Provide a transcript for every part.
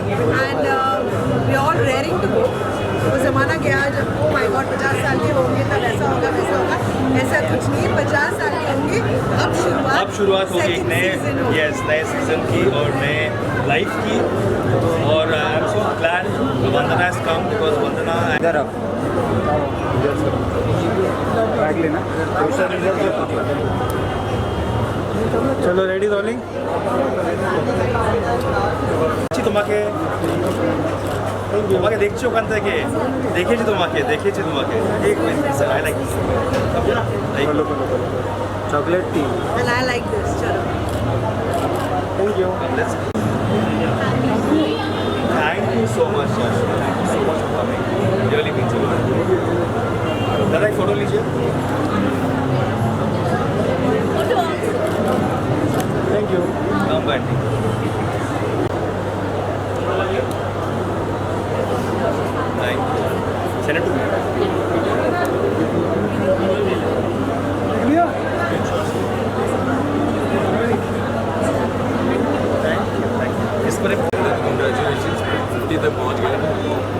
And we all raring to go. वो ज़माना गया जब ओ माय गॉड 50 साल के होंगे तब ऐसा होगा वैसा होगा, ऐसा कुछ नहीं। 50 साल के होंगे अब शुरुआत होगी एक नए सीजन की और नए लाइफ की। और I am so glad Vandana has come because Vandana इधर अब बैग लेना। चलो रेडी रोलिंग। তোমাকে দেখছি ওখান থেকে, দেখেছি তোমাকে एक minute I like chocolate tea and I like this. चलो thank you. Thank you so much for coming, really means a lot. दादा एक फोटो लीजिए। Thank you. कम बैठी thank you. Send it to me. इस पर congratulations 50 तक पहुंच गए।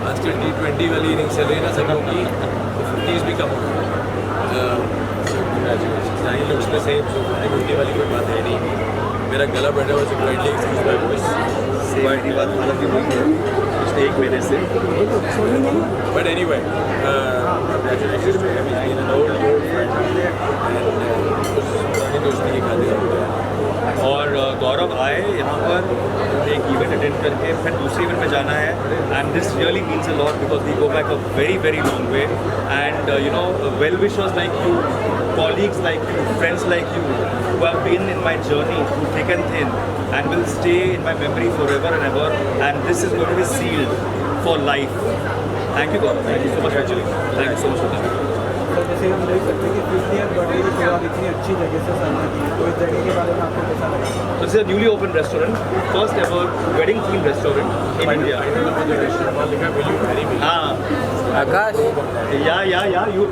आजकल T20 वाली इनिंग्स चल रही है ना सब लोग की, तो 50s भी कम हो गए। Congratulations. He looks the same, so 50 वाली कोई बात है नहीं। मेरा गला बैठा हुआ सिक्योरिटी एक्सचेंज बाय वॉइस की बात हालांकि हुई है पिछले एक महीने से। But anyway congratulations to him. He is an old friend and पुरानी दोस्ती की खातिर हो गया। और गौरव आए यहाँ पर एक इवेंट अटेंड करके फिर दूसरे इवेंट में जाना है and this really means a lot because we go back a very very long way and you know well wishers like you, colleagues like you, friends like you who have been in my journey through thick and thin and will stay in my memory forever and ever, and this is going to be sealed for life. Thank you Gaurav, thank you so much actually, thank you so much for coming. तो जैसे हम देख सकते हैं कि 50th birthday की शुरुआत इतनी अच्छी जगह से सामने की, तो इस जगह के बारे में आपको कैसा लगा? So this is a newly opened restaurant, first ever wedding themed restaurant in India. Akash Yeah, you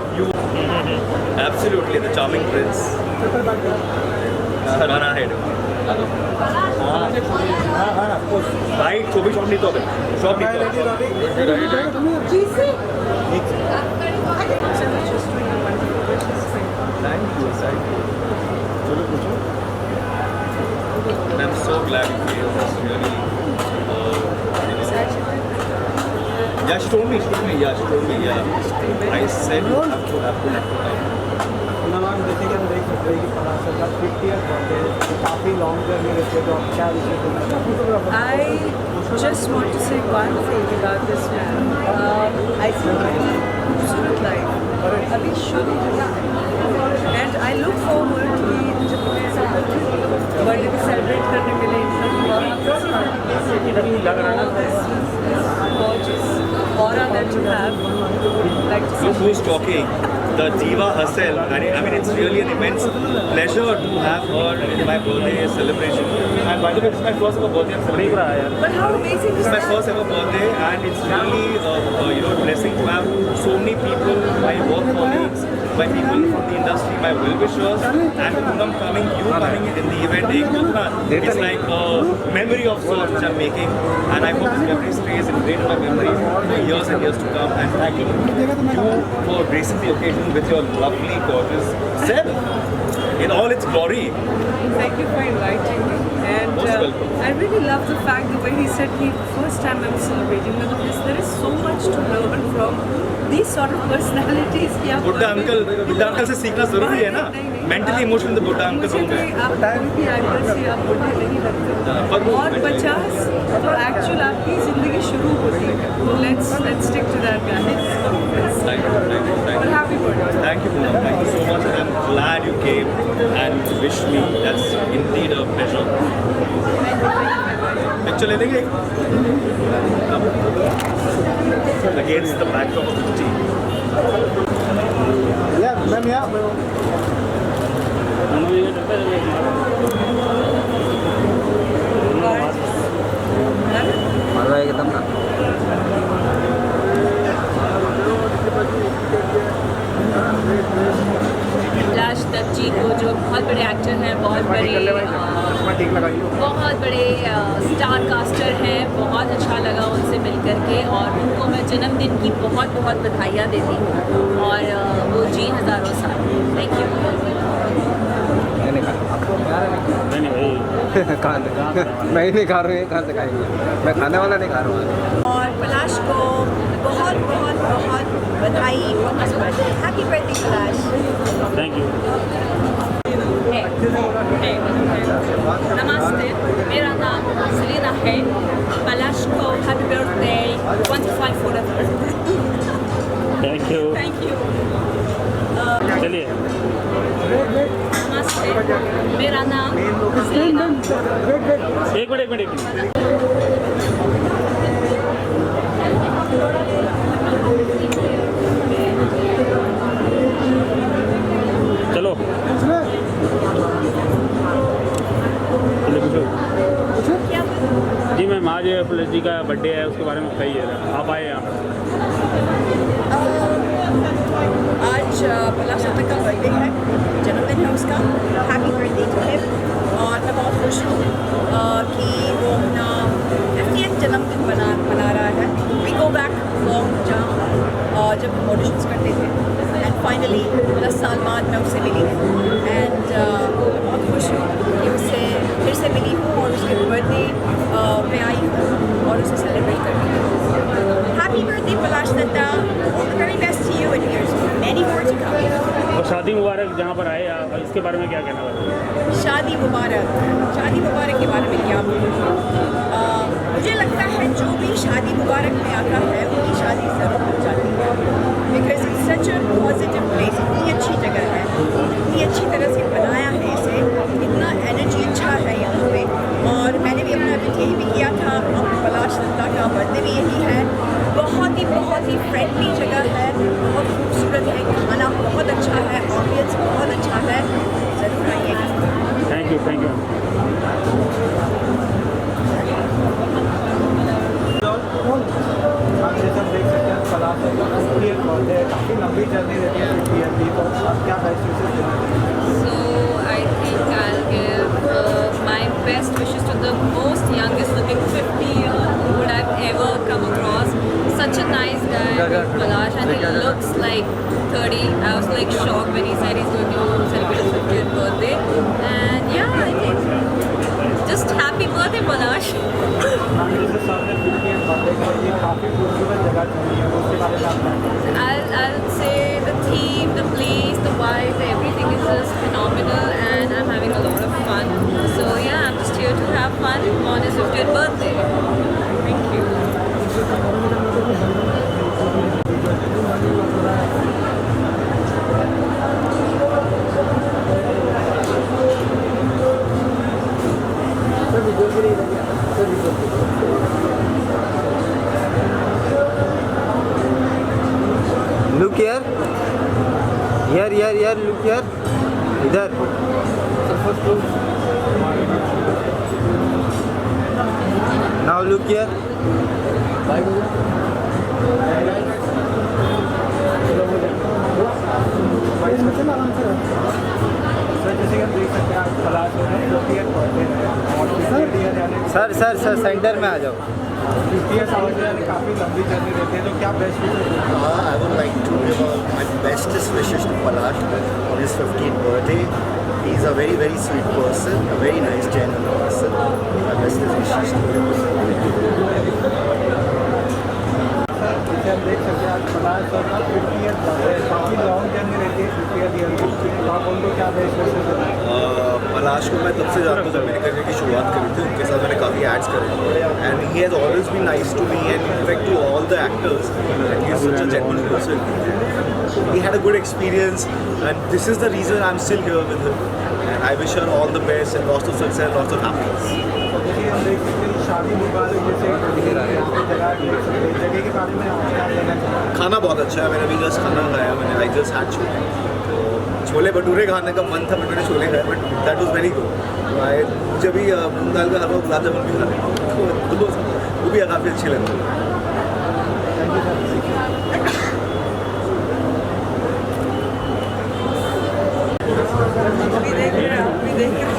absolutely the charming prince. Run ahead. Right, छोटी शॉप नहीं तो अबे शॉप नहीं तो Thank you. And I'm so glad you came. It's really, yeah, she told me, yeah. I said you have to come. Ma'am जैसे कि हम देख सकते हैं कि 50th बर्थडे काफ़ी लॉन्ग जर्नी रहती है, तो आप क्या विषय करना चाहते हैं? I just want to say one thing about this man. I think खूबसूरत लाइफ अभी शुरू हुआ है and I look forward कि जब मैं बर्थडे को सेलिब्रेट करने मिले aura that you have. Like Look who's talking. The diva herself. I mean, it's really an immense pleasure to have her in my birthday celebration. And by the way, it's my first ever birthday I'm celebrating. But how amazing is It's my that? first ever birthday, and it's really a blessing to have so many people, my work colleagues, my people from the industry, my well-wishers, and Poonam coming in the event. It's like a memory of sorts which I'm making, and I hope this memory stays ingrained in my memory for years and years to come. And thank you for gracing the occasion with your lovely, gorgeous self in all its glory. Thank you for inviting me. And Most welcome. I really love the fact the way he said he first time I'm celebrating with this. There is so much to learn from these sort of personalities. कि आप बुड्ढा uncle से सीखना जरूरी है ना. Mentally, emotionally, the बुड्ढा uncle मुझे होंगे. आप उनकी एक्टर से आप बुढ़े नहीं लगते और 50 तो एक्चुअल आपकी जिंदगी शुरू होती है. तो let's stick to that, guys. Thank you. But happy birthday. Thank you, Poonam. Thank you so much, and I'm glad you came and wished me. That's indeed a pleasure. Picture ले लेंगे against the backdrop of the tea. Yeah, ma'am, yeah. मजा एकदम ना कैलाश दत्त जी को जो बहुत बड़े actor हैं बहुत बड़े स्टार कास्टर हैं, बहुत अच्छा लगा उनसे मिल करके और उनको मैं जन्मदिन की बहुत बहुत बधाइयाँ देती हूँ और वो जी हज़ारों साल। Thank you. मैं ही नहीं खा रहा हूँ, कहाँ से खाएंगे? मैं खाने वाला नहीं खा रहा हूँ। और पलाश को बहुत बहुत बहुत बधाई, बहुत birthday, happy birthday Palash. Thank you. नमस्ते, मेरा नाम सलीना है। पलाश को happy birthday 25 forever। Thank you. Thank you. चलिए। नमस्ते, मेरा नाम सलीना। एक मिनट। चलो जी मैम, आज पुलिस जी का बर्थडे है, उसके बारे में बताइए। आप आए यहाँ पर। आज पलाश का बर्थडे है, जन्मदिन है उसका। Happy birthday to him. और मैं बहुत खुश हूँ कि वो अपना 50th जन्मदिन मना रहा है। वी गो बैक लॉन्ग जहाँ जब हम ऑडिशंस करते थे एंड फाइनली 10 साल बाद मैं उससे मिली एंड बहुत खुश हूँ कि उससे फिर से मिली हूँ और उसके बर्थडे पे आई हूँ और उसे सेलिब्रेट कर रही हूँ। Happy birthday Palash Datta, all the very best to you and here's many more to come. और शादी मुबारक जहाँ पर आए, इसके बारे में क्या कहना है? शादी मुबारक के बारे में क्या बोलूँ? मुझे लगता है जो भी शादी मुबारक में आता है उनकी शादी ज़रूर हो जाती है, because it's such a positive place. इतनी अच्छी जगह है, इतनी अच्छी तरह से बनाया है इसे, इतना एनर्जी अच्छा है यहाँ पे। और मैंने भी अपना यही भी किया था। पलाश दत्ता का बर्थडे भी यही है। बहुत ही फ्रेंडली जगह है, बहुत खूबसूरत है, खाना बहुत अच्छा है, ऑडियंस बहुत अच्छा है। ज़रूर आइएगा। Thank you. जैसे हम देख सकते हैं पलाश का 50th बर्थडे, काफ़ी लंबी जर्नी रहती है 50th की, तो आप क्या बेस्ट विशेष देना चाहिए? So I think I'll give my best wishes to the most youngest looking 50-year-old I've ever come across. Such a nice guy, Palash, and he looks like 30. I was like shocked when he said he's going to celebrate his 50th birthday. And yeah, I think just happy birthday, Palash. जैसे sir ने 50th birthday का ये काफ़ी खूबसूरत जगह चुनी है, उसके बारे में आप क्या कहेंगे? I'll say the theme, the place, the vibe, everything is just phenomenal and I'm having a lot of fun. So yeah, I'm just here to have fun on his 50th birthday. Thank you. Look here, look here, इधर। Now look here. Sir centre में आ जाओ। 50th काफ़ी लंबी journey रहती है, तो क्या best? I would like to give my bestest wishes to Palash on his 50th birthday. He's a very, very sweet person, a very nice, genuine person. My bestest wishes to him. जैसे हम देख सकते हैं आज पलाश sir का 50th birthday, काफ़ी long journey रहती है 50th ईयर की, तो आप उनको क्या बेस्ट विशेष देना है? पलाश को मैं तब से जानता हूँ जब मेरे करियर की शुरुआत करी थी, उनके साथ मैंने काफ़ी एड्स करे and he has always been nice to me and in fact to all the actors and he is such a genuine person. He had a good experience and this is the reason I'm still here with him and I wish her all the best and lots of success and lots of happiness. जैसे हम देख सकते हैं शादी मुबारक जैसे जगह के बारे में आप क्या कहना चाहेंगे? खाना बहुत अच्छा है. मैंने अभी जस्ट खाना खाया, मैंने आई जस्ट हैड छोले, तो छोले भटूरे खाने का मन था बट मैंने छोले खाए but that was very good. मुझे भी मूंग दाल का हलवा गुलाब जामुन भी खाने तो वो भी काफ़ी अच्छी लगती है. अभी देख रहे हैं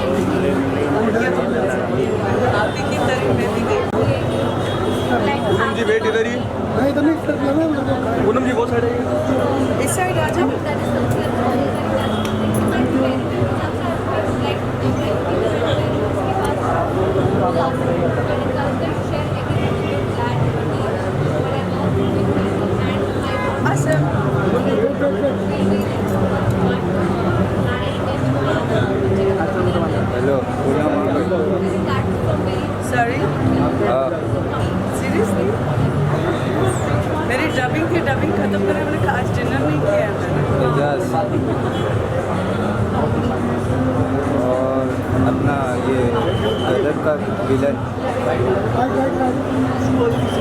का विलन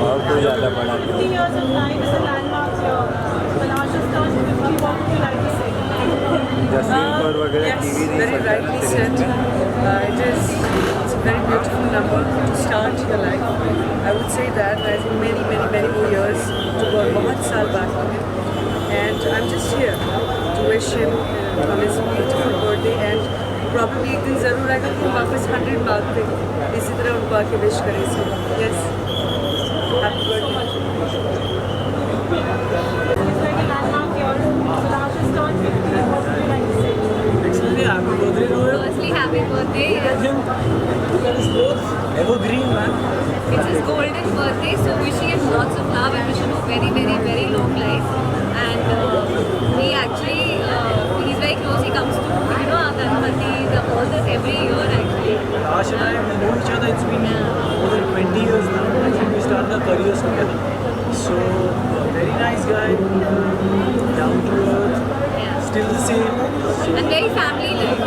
और कोई ज़्यादा बड़ा नहीं। 50 years of life is a landmark here. Palash has turned 50. What would you like to say? Justin Kaur वगैरह Yes, टीवी नहीं very पता rightly said. It's a very beautiful number to start your life. I would say that. I think many more years to go. बहुत साल बाकी है. And I'm just here to wish him on his beautiful birthday. And probably एक दिन ज़रूर आएगा कि हम वापस 100 मार्क पे इसी तरह उनको आके विश करें. So yes, happy birthday. It's like a landmark here. Palash has turned 50. What would you like to say? Actually, happy birthday to him. Firstly, happy birthday. Evergreen man. It's his golden birthday, so wishing him lots of love and wishing him a very long life. And he actually, he's very close. He comes to, our Ganpati, all this every year actually. Ash and I know each other. It's been more than 20 years now. I think we started our careers together. So, very nice guy, down to earth, Yeah. still the same. And very family-like.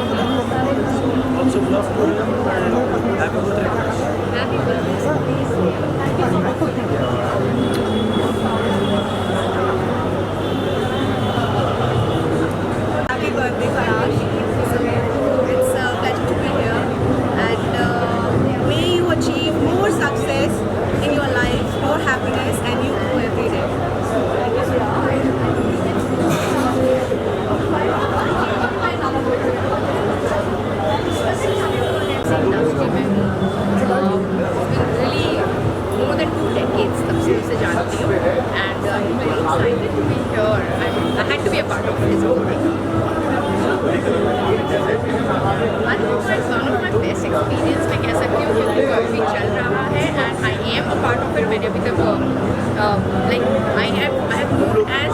Lots of love for him and happy birthday. Happy birthday. Happy birthday, Palash. It's a pleasure to be here, and may you achieve more success in your life, more happiness, and you grow every day. Really more than 2 decades तब से उसे जानती हूँ and I'm very excited to be here. I had to be a part of his birthday. I think it's one of my best experience मैं कह सकती हूँ क्योंकि काफ़ी चल रहा है and I am a part of it. मैंने अभी तक like I have known as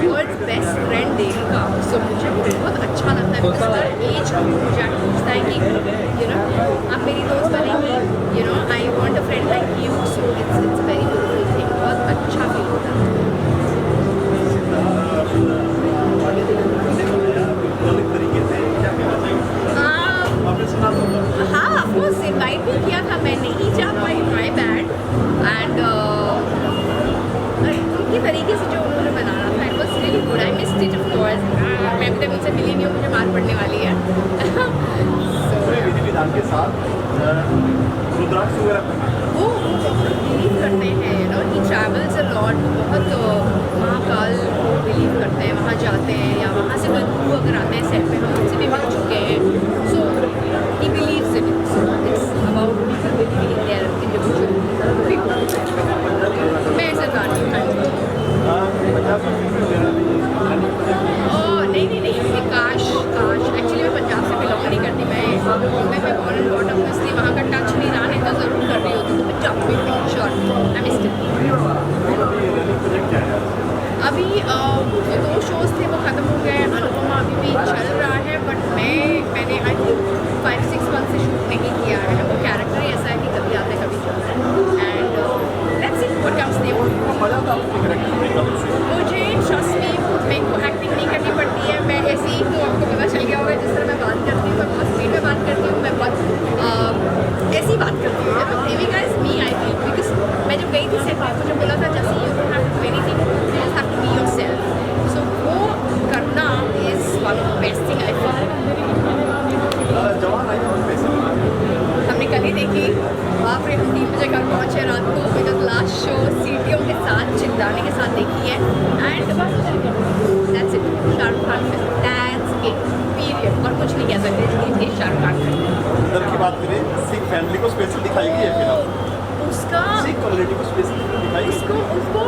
world's best friend Devika. So मुझे बहुत अच्छा लगता है because हर एज को मुझे पूछता है कि आप मेरी दोस्त बनेंगी, I want a friend like you. So it's a very beautiful thing. बहुत अच्छा फील होता है. हाँ, of course invite भी किया था, मैं नहीं जा पाई, my bad. And उनकी तरीके से जो उन्होंने बनाना था, it was really good. I missed it of course. मैं अभी तक उनसे मिली नहीं हूँ, मुझे मार पड़ने वाली है. के साथ रुद्राक्ष वगैरह वो बिलीव करते हैं, he travels a lot. बहुत महाकाल को बिलीव करते हैं, वहाँ जाते हैं या वहाँ से कोई गुरु अगर आते हैं सेट पे, हम उनसे भी मिल चुके हैं. So he believes in it. So it's about people believing in their individual people. मैं ऐसे जानती हूँ. नहीं काश एक्चुअली मैं पंजाब से बिलोंग नहीं करती. मैं मुंबई में बॉर्न एंड बॉट अप, इसलिए वहाँ का टच नहीं रहा, नहीं तो ज़रूर कर रही होती. तो पंजाब में श्योर आई मिस्ड इट. अभी जो 2 शोज़ थे वो ख़त्म हो गए. अनुपमा अभी भी चल रहा है बट मैंने आई थिंक 5-6 मंथ से शूट नहीं किया है. वो कैरेक्टर ही ऐसा है कि कभी आता है कभी चलता है. And let's see what comes there. मुझे ट्रस्ट मी, मेरे को एक्टिंग नहीं करनी पड़ती है. मैं ऐसे ही तो आपको पता चल गया होगा जिस तरह मैं बात करती हूँ. मैं बहुत स्पीड में बात करती हूँ. मैं बहुत ऐसी बात करती हूँ. Devika is me I think because मैं जब गई थी सेट पे मुझे बोला था जैसे you don't have to do anything, you just have to be yourself. So वो करना is one of the best thing I feel. हमने कल ही देखी, बाप रे, हम 3 बजे घर पहुँचे रात को. बिकॉज लास्ट शो सीटियों के साथ चिल्लाने के साथ देखी है. And that's it. Shahrukh Khan film, that's it, period. और कुछ नहीं कह सकते इसलिए शाहरुख खान फिल्म. उधर की बात करें, सिख फैमिली को स्पेशल दिखाई गई है फिल्म. उसका सिख कम्युनिटी को स्पेशल दिखाई गई. उसको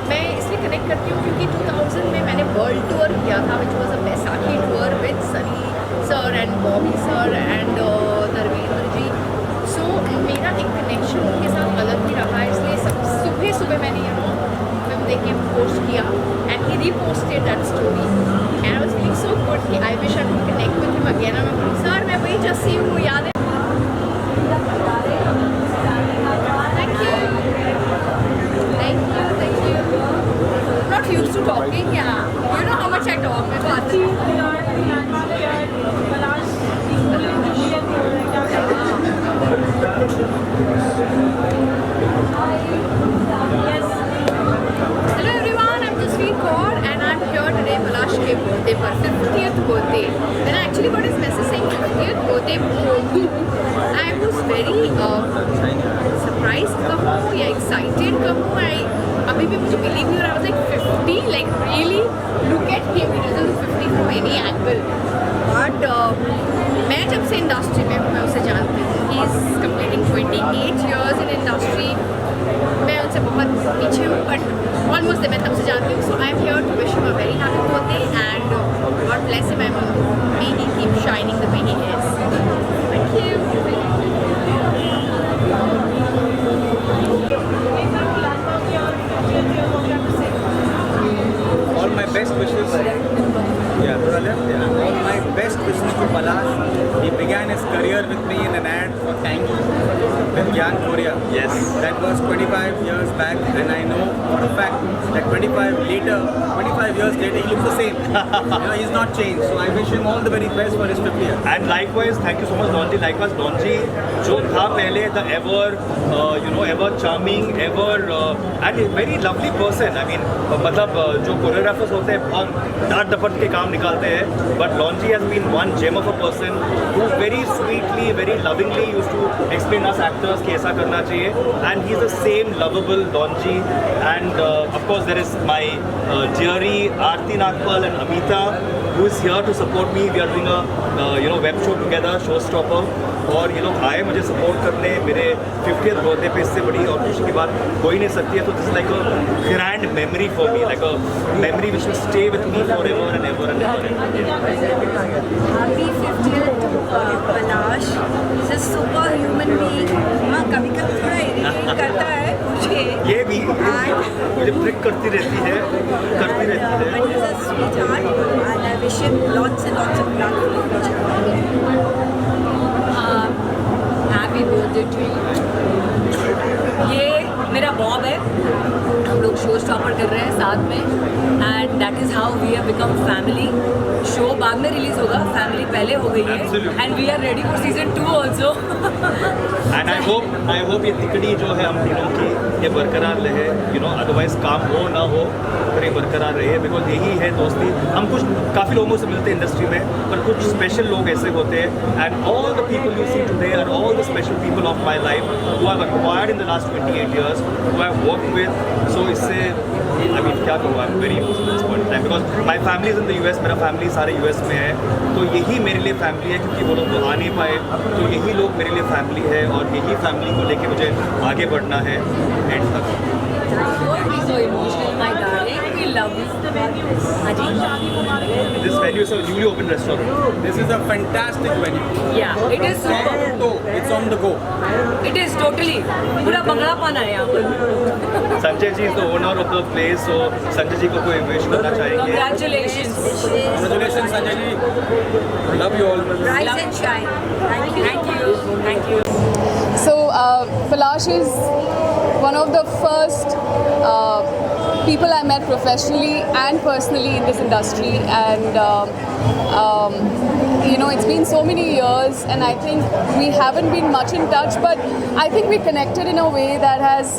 मैं इसलिए कनेक्ट करती हूँ क्योंकि 2000 में मैंने वर्ल्ड टूर किया था which was a Baisakhi tour with Sunny sir and Bobby sir and Dharmendra ji. So मेरा एक कनेक्शन उनके साथ अलग ही रहा है. इसलिए सुबह मैंने फिल्म देख के पोस्ट किया and he reposted that story and I was feeling so good कि I wish I could connect with him again. मैं बोली सर मैं वही जस्सी हूँ, याद है. Thank you. Not used to talking, yeah. You know how much I talk. मैं बात Palash, I was very surprised कहूँ या excited कहूँ. अभी भी मुझे believe नहीं हो रहा. I was like 50, like really look at him. He doesn't look 50 from any angle. But मैं जब से इंडस्ट्री में हूँ मैं उसे जानती हूँ. He is completing 28 years in industry. मैं उनसे बहुत पीछे हूँ, but almost मैं तब से जानती हूँ. So I'm here to wish him a very happy birthday and God bless him. May he keep shining the way he is. Thank you. All my best wishes. Yeah, all my best wishes to Palash. He began his career with me in an ad for Tangy with Gyan Korea. Yes. That was 25 years back, and I know for a fact that 25 years later, he looks the same. He's not changed. So I wish him all the very best for his 50th. And likewise, thank you so much, Donji. Likewise, Donji, जो था पहले the ever, ever charming, ever and a very lovely person. I mean, मतलब जो choreographers होते हैं बहुत डांट डपट के काम निकालते हैं. But Donji has been one gem of a person who very sweetly, very lovingly used to explain us actors कि ऐसा करना चाहिए. And he's the same lovable Donji. And of course, there is my dearie Aarti Nagpal and Amita, who is here to support me. We are doing a web show together, Showstopper. और ये लोग आए मुझे support करने मेरे 50th birthday पे. इससे बड़ी और खुशी की बात हो ही नहीं सकती है. तो this like a grand memory for me, like a memory which will stay with me for ever and ever and ever. Happy 50th to Palash. He's a super human being. हाँ कभी कभी थोड़ा इरिटेट करता है मुझे. ये भी मुझे ट्रिक करती रहती है. But he's a sweetheart and I wish him lots and lots of luck for the future. Happy birthday to you. ये मेरा बॉब है. हम लोग शो स्टॉपर कर रहे हैं साथ में and that is how we have become family. Show बाद में रिलीज होगा, फैमिली पहले हो गई है and we are ready for season 2 also. And I hope ये तिकड़ी जो है हम तीनों की ये बरकरार रहे. अदरवाइज काम हो ना हो पर ये बरकरार रहे. बिकॉज यही है दोस्ती. हम कुछ काफ़ी लोगों से मिलते हैं इंडस्ट्री में, पर कुछ स्पेशल लोग ऐसे होते हैं. And all the people you see today are all the special people of my life who have acquired in the last 28 years, who have worked with. So इससे आई मीन क्या कहूँ, I am very emotional this point time because my family is in the US. मेरा family सारे US में है. तो यही मेरे लिए फैमिली है, क्योंकि वो लोग तो आ नहीं पाए. तो यही लोग मेरे लिए फैमिली है और यही फैमिली को लेके मुझे आगे बढ़ना है एंड तक. So emotional, my darling. We love you. This venue is a newly opened restaurant. This is a fantastic venue. Yeah, it is super. It's on the go. It is totally. पूरा बंगला पाना है यहाँ पर. Sanjay ji is the owner of the place. So Sanjay ji को कोई wish करना चाहेंगे? Congratulations. Congratulations, Sanjay ji. Love you all. Rise and shine. Thank you. Thank you. Thank you. So Palash is one of the first people I met professionally and personally in this industry, and it's been so many years, and I think we haven't been much in touch, but I think we connected in a way that has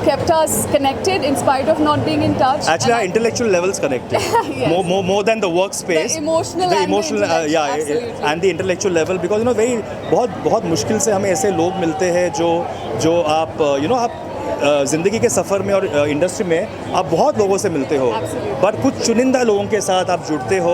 kept us connected in spite of not being in touch. Actually, our intellectual levels connected. Yes. more than the workspace. The emotional and the intellectual, absolutely. and the intellectual level, because बहुत मुश्किल से हमें ऐसे लोग मिलते हैं जो आप आप ज़िंदगी के सफ़र में और इंडस्ट्री में आप बहुत लोगों से मिलते हो, बट कुछ चुनिंदा लोगों के साथ आप जुड़ते हो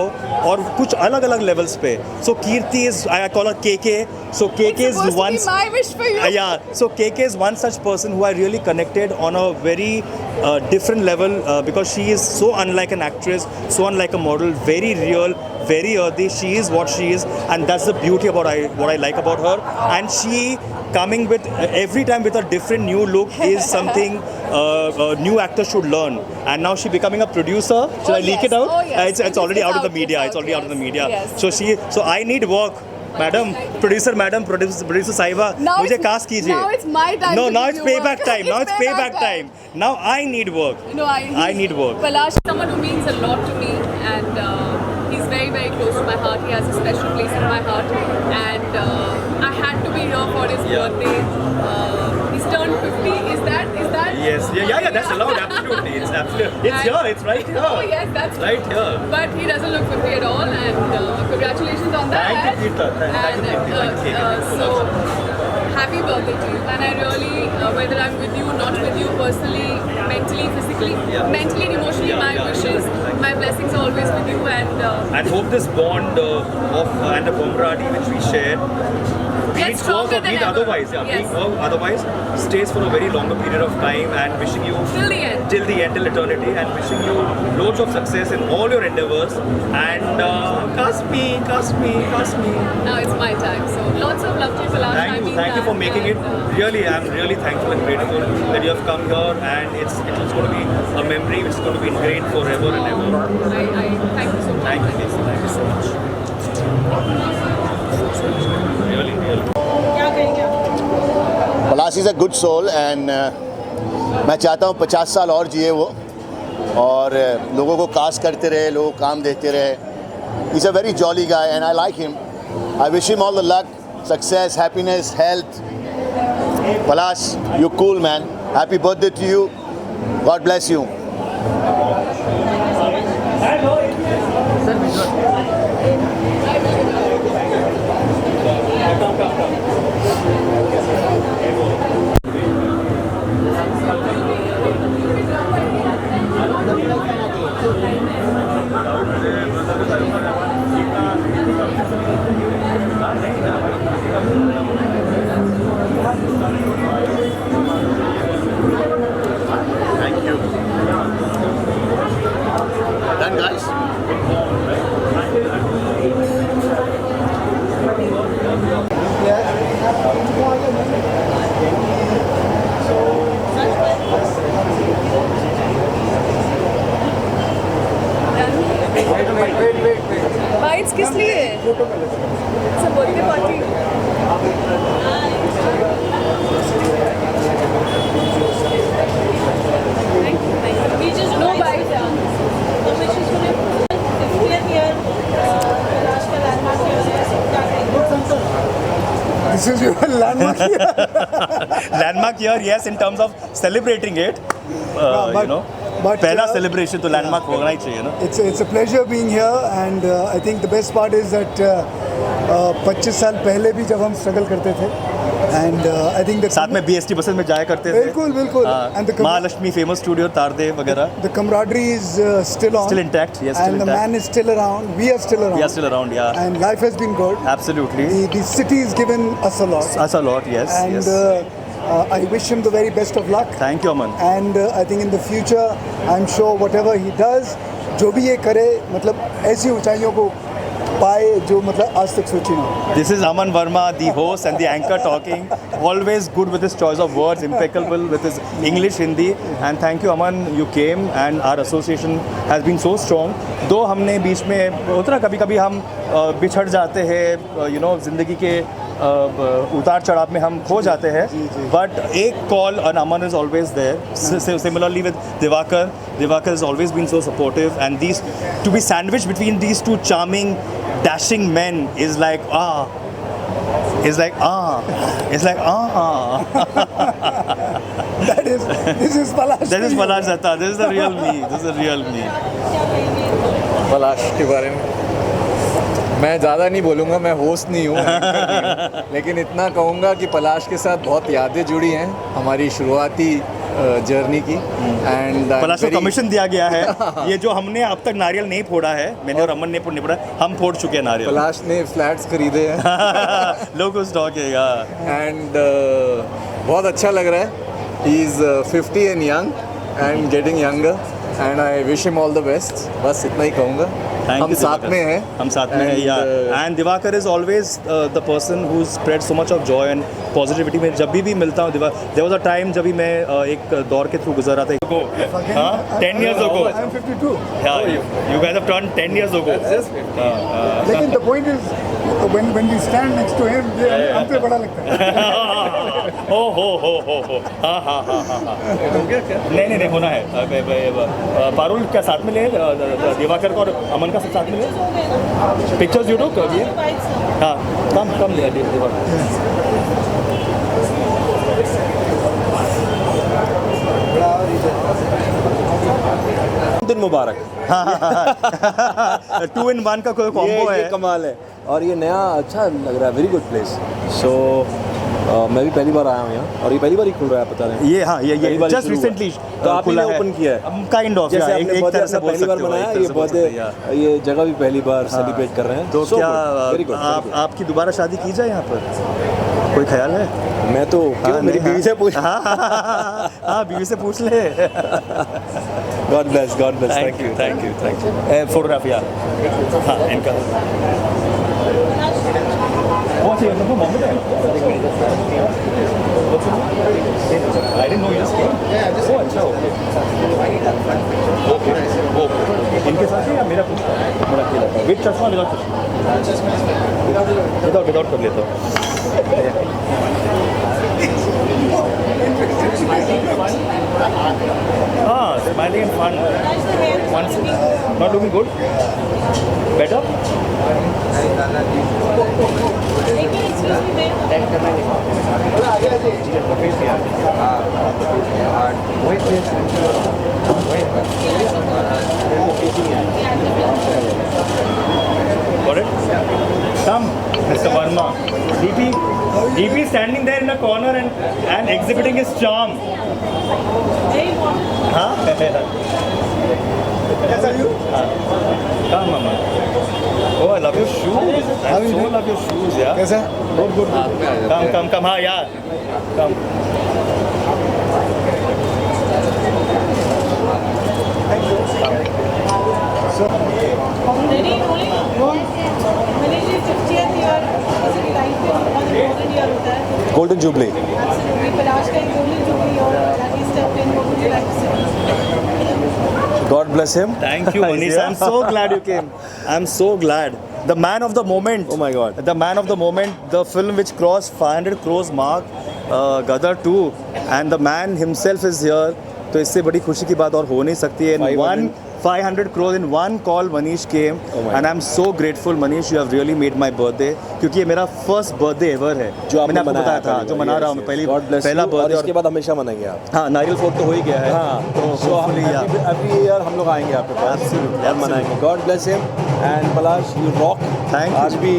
और कुछ अलग अलग लेवल्स पे. So Kirti is, I call her KK. So KK is one. My wish for you. Yeah. So KK is one such person who I really connected on a very different level because she is so unlike an actress, so unlike a model, very real, very earthy. She is what she is, and that's the beauty about what I like about her. And she coming with every time with a different new look is something new actors should learn. And now she becoming a producer. Should I leak it out? Oh, yes. It's already out of the media. It's already out of the media. Yes. So I need work. Madam producer साहिबा मुझे cast कीजिए. Now it's my time. No, to now give it's you payback work. time. Now it's payback time. Now I need work. No, I need work. Palash. Someone who means a lot to me, and he's very, very close to my heart. He has a special place in my heart, and I had to be here for his birthday. He's turned 50. Is that Yes, yeah, that's allowed, absolutely. It's absolutely. It's here, it's right here. Oh yes, that's Right here. But he doesn't look 50 at all, and congratulations on that. Thank you, Keertha. Thank you, Keertha. Thank you. So happy birthday to you, and I really, whether I'm with you, not with you personally, mentally, physically, mentally and emotionally, my wishes, my blessings are always with you, And hope this bond and the camaraderie which we share, be Gets it work stronger or be than it ever. otherwise, Yes. being work otherwise, stays for a very longer period of time, and wishing you till the end. till the end, till eternity, and wishing you loads of success in all your endeavors. And cast me. Now it's my time. So lots of love to you, Palash. I mean Thank you for that, making it. and, Really, I'm really thankful and grateful that you have come here, and it's going to be a memory which is going to be ingrained forever and ever. I thank you so much. Thank you, Lisa. Thank you so much. Really. क्या कहेंगे आप? Palash is a good soul and मैं चाहता हूँ 50 साल और जिए वो, और लोगों को कास्ट करते रहे, लोगों को काम देते रहे. Is a very jolly guy and I like him. I wish him all the luck, success, happiness, health. Palash, you cool man. Happy birthday to you. God bless you. Thank you. Done, guys? Bites किस लिए? It's a birthday party. Thank you. We just No bites. The wishes for him. 50th year, Palash का landmark year है. So क्या कहेंगे? This is your landmark year. Landmark year, yes, in terms of celebrating it. but पहला celebration तो landmark होना ही चाहिए ना. It's a pleasure being here, and I think the best part is that 25 साल पहले भी जब हम struggle करते थे, and I think that साथ में BST बसेस में जाया करते थे. बिल्कुल. And the Mahalakshmi famous studio Tardeo वगैरह. The camaraderie is still on. Still intact, yes, still and the intact. man is still around. We are still around. We are still around, yeah. And life has been good. Absolutely. The city has given us a lot. Us a lot, yes. And yes. I wish him the very best of luck. Thank you, Aman. And I think in the future, I'm sure whatever he does, जो भी ये करे, मतलब ऐसी ऊंचाइयों को पाए जो मतलब आज तक सोची ना. This is Aman Verma, the host and the anchor talking. Always good with his choice of words, impeccable with his English, Hindi. And thank you, Aman. You came, and our association has been so strong. दो हमने बीच में उतना कभी-कभी हम बिछड़ जाते हैं, ज़िंदगी के उतार चढ़ाव में हम खो जाते हैं. But एक call on Aman is always there. Similarly with Divakar has always been so supportive, and these to be sandwiched between these two charming, dashing men is like It's like This is Palash. This is Palash Datta. This is the real me. This is the real me. पलाश के बारे में मैं ज़्यादा नहीं बोलूँगा, मैं host नहीं हूँ, लेकिन इतना कहूँगा कि पलाश के साथ बहुत यादें जुड़ी हैं हमारी शुरुआती जर्नी की. एंड पलाश को कमीशन दिया गया है. ये जो हमने अब तक नारियल नहीं फोड़ा है, मैंने और अमन ने नहीं फोड़ा, हम फोड़ चुके हैं नारियल. पलाश ने फ्लैट्स खरीदे हैं. लोग उस डॉकेगा. एंड बहुत अच्छा लग रहा है. He is 50 and young and getting younger, and I wish him all the best. बस इतना ही कहूँगा. हम साथ में हैं. हम साथ में हैं, या. And Diwakar is always the person who spread so much of Joy and positivity. में जब भी मिलता हूँ देयर वाज अ टाइम जब भी मैं एक दौर के थ्रू गुजर रहा था. 10 years ago. I'm 52. Yeah, you guys have turned 10 years ago. लेकिन the point is when we stand next to him, ये हमसे बड़ा लगता है. हो. हाँ. नहीं होना है. पारुल क्या साथ में ले, दिवाकर को और अमन का साथ में ले. Pictures you took. हाँ, कम ले दिवाकर. दिन मुबारक। 2 in 1 का कोई कॉम्बो ये है। कमाल है। और ये नया अच्छा लग रहा है, वेरी गुड प्लेस। सो मैं भी पहली बार आया हूँ यहाँ, और ये पहली बार ही खुल रहा है, पता नहीं। ये हाँ, ये पहली बार ही जस्ट शुरू हुआ है। रिसेंटली तो आपने ओपन किया है, काइंड ऑफ, जैसे आपने एक बर्थडे तरह से अपना बोल पहली बार सकते हो, मनाया, एक तरह ये से बोल सकते हो, बर्थडे ये जगह भी पहली बार सेलिब्रेट कर रहे हैं। तो So क्या good, very good, very good। आपकी दोबारा शादी की जाए यहाँ पर, कोई ख्याल है? मैं तो क्यों, मेरी बीवी से पूछ। हाँ, बीवी से पूछ ले। God bless, God bless. Thank you, thank you, thank you. Photography यार, हाँ इनका बहुत ही मोहम्मद है। I didn't know you just came. Oh, अच्छा, ओके। इनके साथ ही या मेरा कुछ मेरा अकेला था? विद चश्मा, विदाउट चश्मा? विदाउट कर लेता हूँ। हाँ, smiling and fun. Once, not looking good. Better? Got it? Come, Mr. Verma. DP standing there in a corner and exhibiting his charm. Huh? Come, Mama. Oh, I love your shoes. I so love your shoes, yeah. कैसा? Good. Come. हाँ यार. Come. Golden jubilee. God bless him. Thank you, Manish. I'm so glad you came. I'm so glad. The man of the moment. Oh my God. The man of the moment. The film which crossed 500 crores mark, Gadar 2, and the man himself is here. तो इससे बड़ी खुशी की बात और हो नहीं सकती है। 500 crores in one call Manish came, and I'm so grateful, Manish. You have really made my birthday, क्योंकि ये मेरा first birthday ever है जो मैंने आपको बताया था, जो मना रहा हूँ मैं पहला और birthday। इसके बाद हमेशा मनाएंगे आप। हाँ, नारियल फोर्ट तो हो ही गया है। हाँ, तो hopefully, yeah. every year हम लोग आएंगे आपके पास। Absolutely, और मनाएंगे। God bless him and Palash, you rock। Thank you. आज भी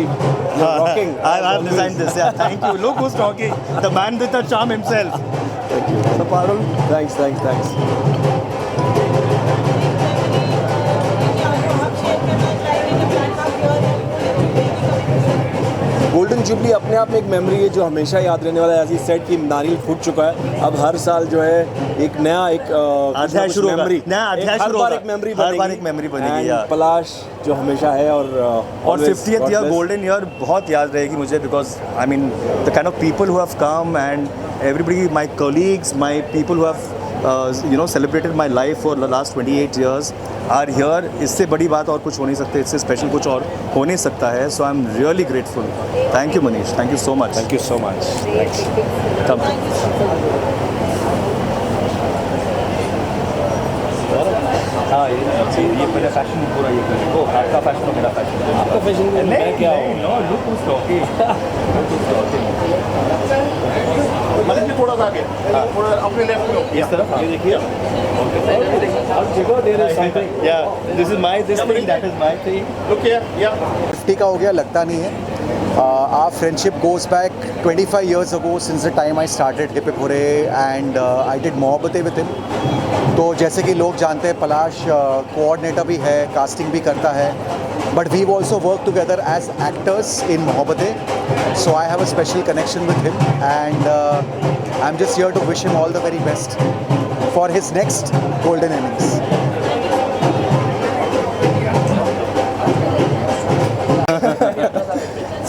you're rocking। I've designed this. Yeah, thank you. Look who's talking. The man with the charm himself. Thank you। So Parul, Thanks। Golden jubilee अपने आप में एक memory है जो हमेशा याद रहने वाला है। ऐसी सेट की नारियल फूट चुका है, अब हर साल जो है एक नया अध्याय शुरू होगा। नया अध्याय हर शुरू बार होगा। एक मेमोरी बनेगी। यार। पलाश जो हमेशा है और 50th ईयर गोल्डन ईयर बहुत याद रहेगी मुझे, because I mean the kind of people who have come and everybody, my colleagues, my people who have celebrated my life for the last 28 years are here। इससे बड़ी बात और कुछ हो नहीं सकती, इससे स्पेशल कुछ और हो नहीं सकता है। So I am really grateful. Thank you Manish, thank you so much. Thank you so much. Come. हाँ, ये मेरा फैशन पूरा ये वो आपका फैशन और मेरा फैशन। आपका फैशन मैं क्या हूँ? No, look who's talking. मतलब थोड़ा सा आगे, थोड़ा अपने लेफ्ट में इस तरफ ये देखिए। This is my this thing, that is my thing. Look here, या 50 का हो गया लगता नहीं है। Our friendship goes back 25 years ago since the time I started Hip Hip Hooray and I did Mohabbatein with him। तो जैसे कि लोग जानते हैं पलाश कोऑर्डिनेटर भी है, कास्टिंग भी करता है, but we've also worked together as actors in Mohabbatein. So I have a special connection with him and I'm just here to wish him all the very best for his next golden innings।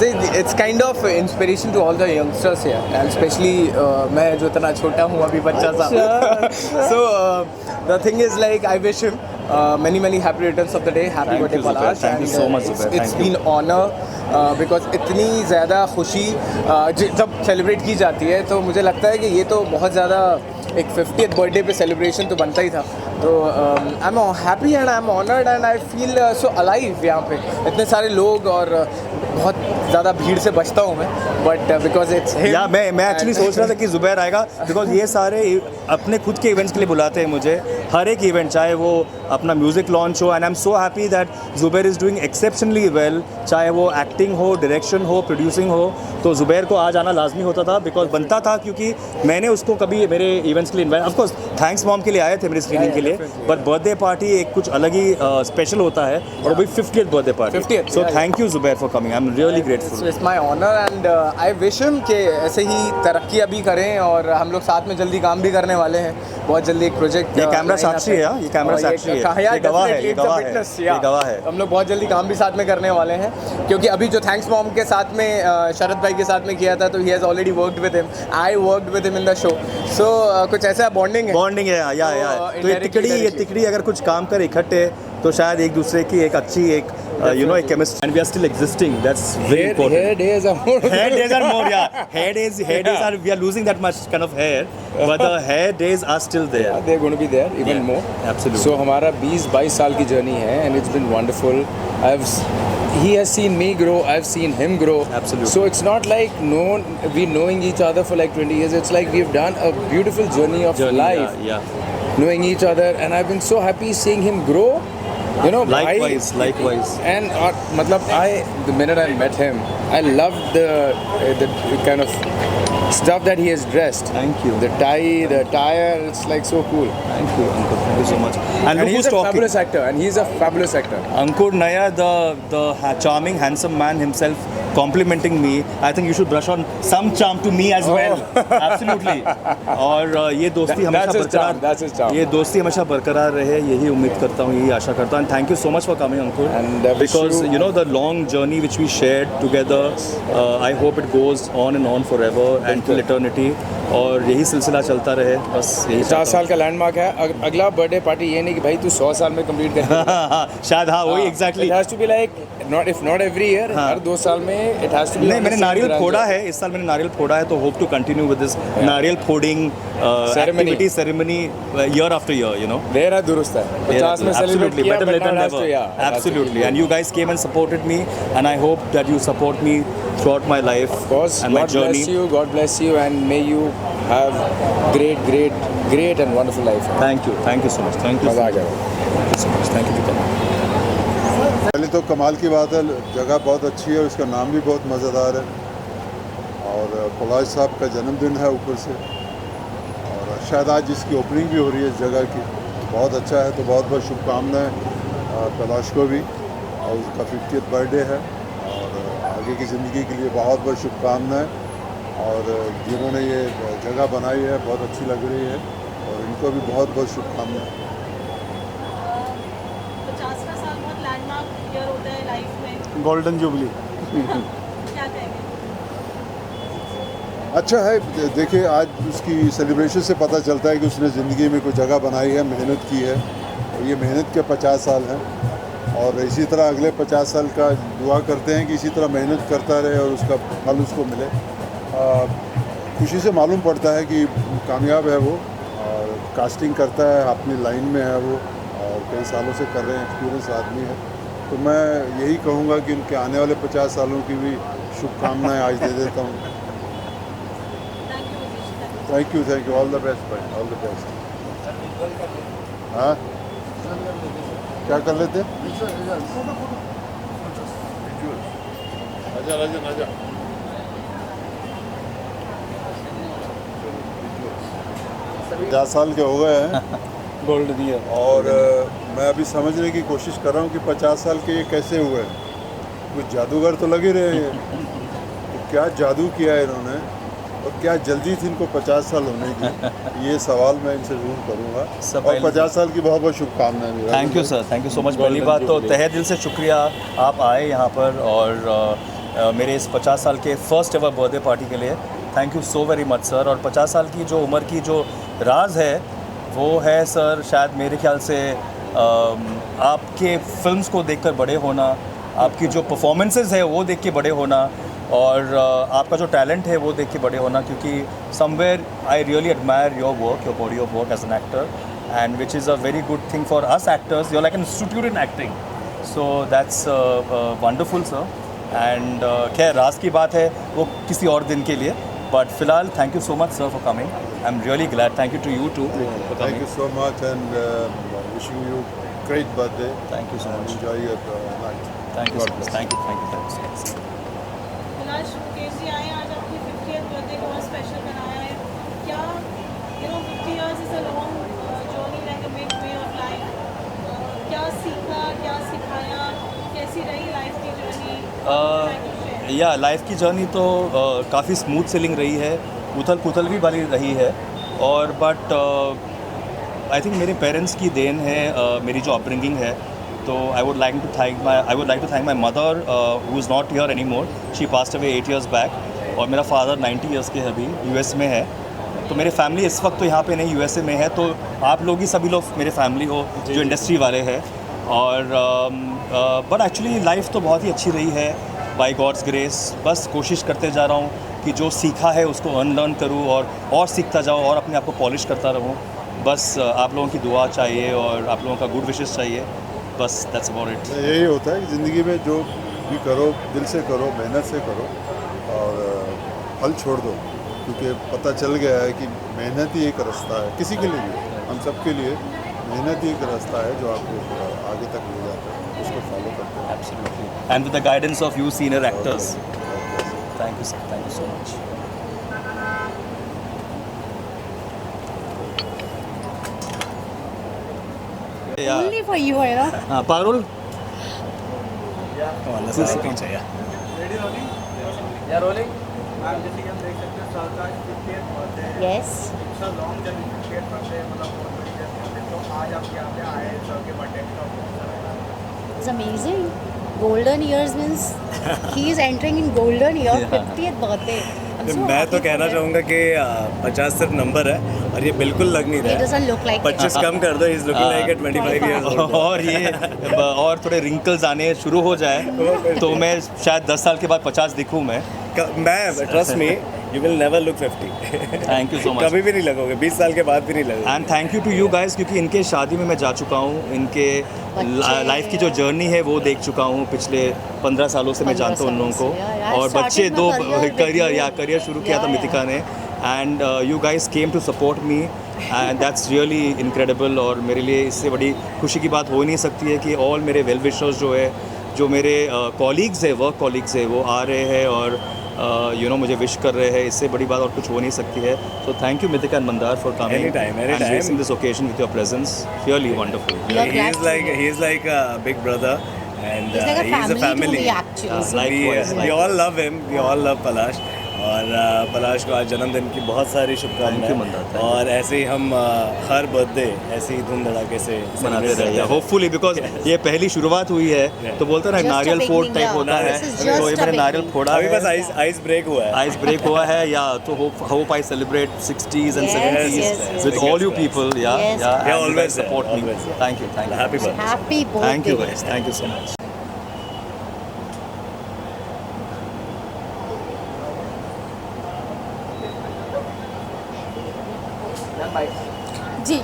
See, it's kind of inspiration to all the youngsters here, and especially मैं जो इतना छोटा हूँ अभी बच्चा सा। So the thing is like I wish him many happy returns of the day, happy birthday Palash, Thank you so much, Zubair. it's been honor because इतनी ज़्यादा खुशी जब सेलिब्रेट की जाती है तो मुझे लगता है कि ये तो बहुत ज़्यादा एक 50th बर्थडे पे सेलिब्रेशन तो बनता ही था। तो I am happy and I am honoured and I feel so alive यहाँ पे, इतने सारे लोग और बहुत ज़्यादा भीड़ से बचता हूँ मैं, बट बिकॉज इट्स या मैं एक्चुअली सोच रहा था कि जुबैर आएगा, बिकॉज ये सारे अपने खुद के इवेंट्स के लिए बुलाते हैं मुझे, हर एक इवेंट, चाहे वो अपना म्यूज़िक लॉन्च हो, and I am so happy that Zubair is doing exceptionally well, चाहे वो एक्टिंग हो, डायरेक्शन हो, प्रोड्यूसिंग हो, तो जुबैर को आज आना लाजमी होता था, बिकॉज बनता था, क्योंकि मैंने उसको कभी मेरे इवेंट्स के लिए इन्वाइट, ऑफकोर्स थैंक्स मॉम के लिए आए थे मेरी स्क्रीनिंग के लिए, बट बर्थडे पार्टी एक कुछ अलग ही स्पेशल होता है, और वो भी 50th birthday party, 50th, so thank you Zubair for coming, I am really grateful. So it's my honour and I wish him कि ऐसे ही तरक्की अभी करें, और हम लोग साथ में जल्दी काम भी करने वाले हैं, बहुत जल्दी एक प्रोजेक्ट। ये कैमरा साक्षी है, ये कैमरा साक्षी है, ये गवाह है, ये गवाह है, ये गवाह है। हम लोग बहुत जल्दी काम भी साथ में करने वाले हैं, क्योंकि अभी जो थैंक्स मॉम के साथ में शरद भाई के साथ में किया था, तो he has already worked with him, I worked with him in the show, so कुछ ऐसा बॉन्डिंग है या तो ये तिकड़ी अगर कुछ काम करे इकट्ठे, तो शायद एक दूसरे की एक अच्छी एक एक chemistry, and we are still existing. That's very important. Hair days are more. Hair days are more, yeah. Hair days are, we are losing that much kind of hair, but the hair days are still there. Yeah, they're going to be there even more. Absolutely. So हमारा 20-22 साल की journey है, and it's been wonderful. He has seen me grow, I've seen him grow. Absolutely. So it's not like we knowing each other for like 20 years. It's like we've done a beautiful journey of life, yeah. knowing each other, and I've been so happy seeing him grow. You know, likewise. And the minute I met him, I loved the kind of stuff that he has dressed. Thank you. The tie, the attire, it's like so cool. Thank you, Ankur. Thank you so much. And look he's who's a talking. fabulous actor, and he's a fabulous actor. Ankur Nair, the charming, handsome man himself, complimenting me. I think you should brush on some charm to me as well. Absolutely. और ये दोस्ती हमेशा बरकरार, that's his charm. ये दोस्ती हमेशा बरकरार रहे, यही उम्मीद करता हूँ, यही आशा करता हूँ. And thank you so much for coming, Ankur. And because you know the long journey which we shared together, I hope it goes on and on forever and till eternity. और यही सिलसिला चलता रहे, बस यही 50 साल का लैंडमार्क है. अगला बर्थडे पार्टी ये नहीं कि भाई तू 100 साल में कंप्लीट कर शायद हाँ वही exactly. It has to be like not every year, हर 2 साल में it has to be. नहीं, मैंने नारियल फोड़ा है इस साल, मैंने नारियल फोड़ा है, तो hope to continue with this नारियल फोडिंग activity ceremony year after year, you know. देर दुरुस्त है. 50 में सेलिब्रेट किया, better late than never. Absolutely. And you guys came and supported me, and I hope that you support me throughout my life. Of course. And my journey. God bless you, and may you have great and wonderful life. Thank you so much. Thank you so much. Thank you for coming. पहले तो कमाल की बात है, जगह बहुत अच्छी है, उसका नाम भी बहुत मज़ेदार है, और पलाश साहब का जन्मदिन है ऊपर से, और शायद आज इसकी ओपनिंग भी हो रही है इस जगह की, बहुत अच्छा है. तो बहुत बहुत शुभकामनाएं पलाश को भी, और उसका 50th बर्थडे है, और आगे की ज़िंदगी के लिए बहुत बहुत शुभकामनाएं. और जिन्होंने ये जगह बनाई है बहुत अच्छी लग रही है, और इनको भी बहुत बहुत शुभकामनाएं. 50वां साल बहुत लैंडमार्क ईयर होता है लाइफ में. Golden jubilee. क्या कहेंगे? अच्छा है. देखिए, आज उसकी सेलिब्रेशन से पता चलता है कि उसने ज़िंदगी में कोई जगह बनाई है, मेहनत की है, और ये मेहनत के 50 साल हैं, और इसी तरह अगले 50 साल का दुआ करते हैं कि इसी तरह मेहनत करता रहे और उसका फल उसको मिले. खुशी से मालूम पड़ता है कि कामयाब है वो, और कास्टिंग करता है, अपनी लाइन में है वो, और कई सालों से कर रहे हैं, एक्सपीरियंस आदमी है. तो मैं यही कहूँगा कि उनके आने वाले 50 सालों की भी शुभकामनाएं आज दे देता हूँ. Thank you. All the best भाई, ऑल द बेस्ट. हाँ, क्या कर लेते? आजा. 50 साल के हो गए हैं गोल्ड दिया, और मैं अभी समझने की कोशिश कर रहा हूँ कि 50 साल के ये कैसे हुए. कुछ जादूगर तो लगे रहे हैं, तो क्या जादू किया है इन्होंने, और क्या जल्दी थी इनको 50 साल होने की, ये सवाल मैं इनसे ज़रूर करूँगा. और 50 साल की बहुत बहुत शुभकामनाएं. Thank you sir, thank you so much. पहली बात तो तहे दिल से शुक्रिया आप आए यहाँ पर, और मेरे इस 50 साल के फर्स्ट एवर बर्थडे पार्टी के लिए thank you so very much sir. और 50 साल की जो उम्र की जो राज है वो है सर, शायद मेरे ख्याल से आपके फिल्म्स को देखकर बड़े होना, आपकी जो परफॉर्मेंसेस है वो देख के बड़े होना, और आपका जो टैलेंट है वो देख के बड़े होना, क्योंकि somewhere I really admire your work, your body of work as an actor, and which is a very good thing for us actors. You are like an institute in acting, so that's wonderful sir. And खैर राज की बात है वो किसी और दिन के लिए, बट फिलहाल thank you so much sir for coming. I am really glad. Thank you to you too for Thank coming. you so much and wishing you great birthday. Thank you so much. Enjoy your night. Thank you so God much. bless. Thank you. Thank you. Thank you so much. पलाश मुकेश जी आए आज आपकी 50th birthday को बहुत special बनाया है. क्या 50 years is a long journey like a big way of life. क्या सीखा, क्या सिखाया, कैसी रही लाइफ की जर्नी? या लाइफ की जर्नी तो काफ़ी स्मूथ सेलिंग रही है, उथल पुथल भी वाली रही है, और बट आई थिंक मेरे पेरेंट्स की देन है मेरी जो अपब्रिंगिंग है. तो I would like to thank my mother who is not here any more. She passed away 8 years back. और मेरा फादर 90 years के अभी US में है. तो मेरी फैमिली इस वक्त तो यहाँ पे नहीं USA में है. तो आप लोग ही सभी लोग मेरे फैमिली हो जो इंडस्ट्री वाले हैं. और बट एक्चुअली लाइफ तो बहुत ही अच्छी रही है बाय गॉड्स ग्रेस. बस कोशिश करते जा रहा हूँ कि जो सीखा है उसको अनलर्न करूँ और सीखता जाऊँ और अपने आप को पॉलिश करता रहूँ. बस आप लोगों की दुआ चाहिए और आप लोगों का गुड विशेस चाहिए. बस दैट्स अबाउट इट. यही होता है कि ज़िंदगी में जो भी करो दिल से करो, मेहनत से करो और फल छोड़ दो, क्योंकि पता चल गया है कि मेहनत ही एक रास्ता है किसी के लिए भी, हम सब के लिए मेहनत ही एक रास्ता है जो आपको आगे तक ले जाता है. उसको फॉलो करते हैं. Absolutely. And with the guidance of you senior actors. Thank you sir. Thank you so much. Only for you, है ना? हाँ Parul. Yes. It's amazing. Golden years means he is entering in golden year. 50th birthday. I'm so मैं happy तो कहना for him. चाहूँगा कि 50 सिर्फ number है और ये बिल्कुल लग नहीं He रहा doesn't look like 25 कम कर दो. Is looking like 25 years old. और ये और थोड़े रिंकल्स आने शुरू हो जाए तो मैं शायद 10 साल के बाद 50 दिखूं. मैं trust me you will never look 50. Thank you so much. कभी भी नहीं लगोगे, 20 साल के बाद भी नहीं लगोगे. And thank you to you guys, क्योंकि इनके शादी में मैं जा चुका हूँ. इनके लाइफ की जो जर्नी है वो देख चुका हूँ. पिछले 15 सालों से मैं जानता हूँ उन लोगों को. और बच्चे 2 करियर शुरू किया था मितिका ने. And you guys came to support me and that's really incredible. और मेरे लिए इससे बड़ी खुशी की बात हो ही नहीं सकती है कि ऑल मेरे वेल विशर्स जो मेरे कॉलीग्स है, वर्क कॉलीग्स है, वो आ रहे हैं और मुझे विश कर रहे हैं. इससे बड़ी बात और कुछ हो नहीं सकती है. सो thank you Mitika and Mandar for coming Anytime. gracing this occasion with your presence. Really wonderful. He is like a big brother and He's like a he is a family to family. me, actually. Likewise, We all love him. We all love Palash. और पलाश को आज जन्मदिन की बहुत सारी शुभकामनाएं. और ऐसे ही हम हर बर्थडे ऐसे ही धूम धड़ाके से मनाते रहे होपफुली, बिकॉज ये पहली शुरुआत हुई है. तो बोलते हैं ना नारियल फोड़ टाइप होता है. तो ये मैंने नारियल फोड़ा अभी है. बस आइस ब्रेक हुआ है. आइस ब्रेक हुआ है. या तो hope I celebrate 60s and 70s with all you people. Yeah, always support me. Thank you. Happy birthday. Happy birthday. Thank you guys. Thank you so much. जी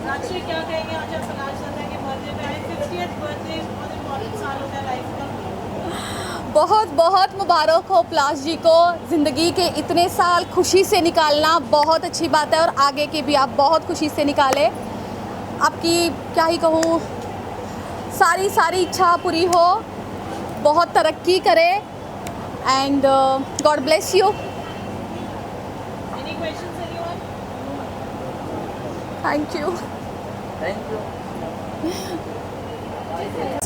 राक्षी क्या कहेंगे आज आप पलाश दादा के बर्थडे पे आए? 50th बर्थडे बहुत इम्पोर्टेंट साल होता है लाइफ का. बहुत बहुत मुबारक हो पलाश जी को. ज़िंदगी के इतने साल खुशी से निकालना बहुत अच्छी बात है और आगे के भी आप बहुत खुशी से निकाले. आपकी क्या ही कहूँ, सारी इच्छा पूरी हो, बहुत तरक्की करे and God bless you. Any questions anyone? Thank you.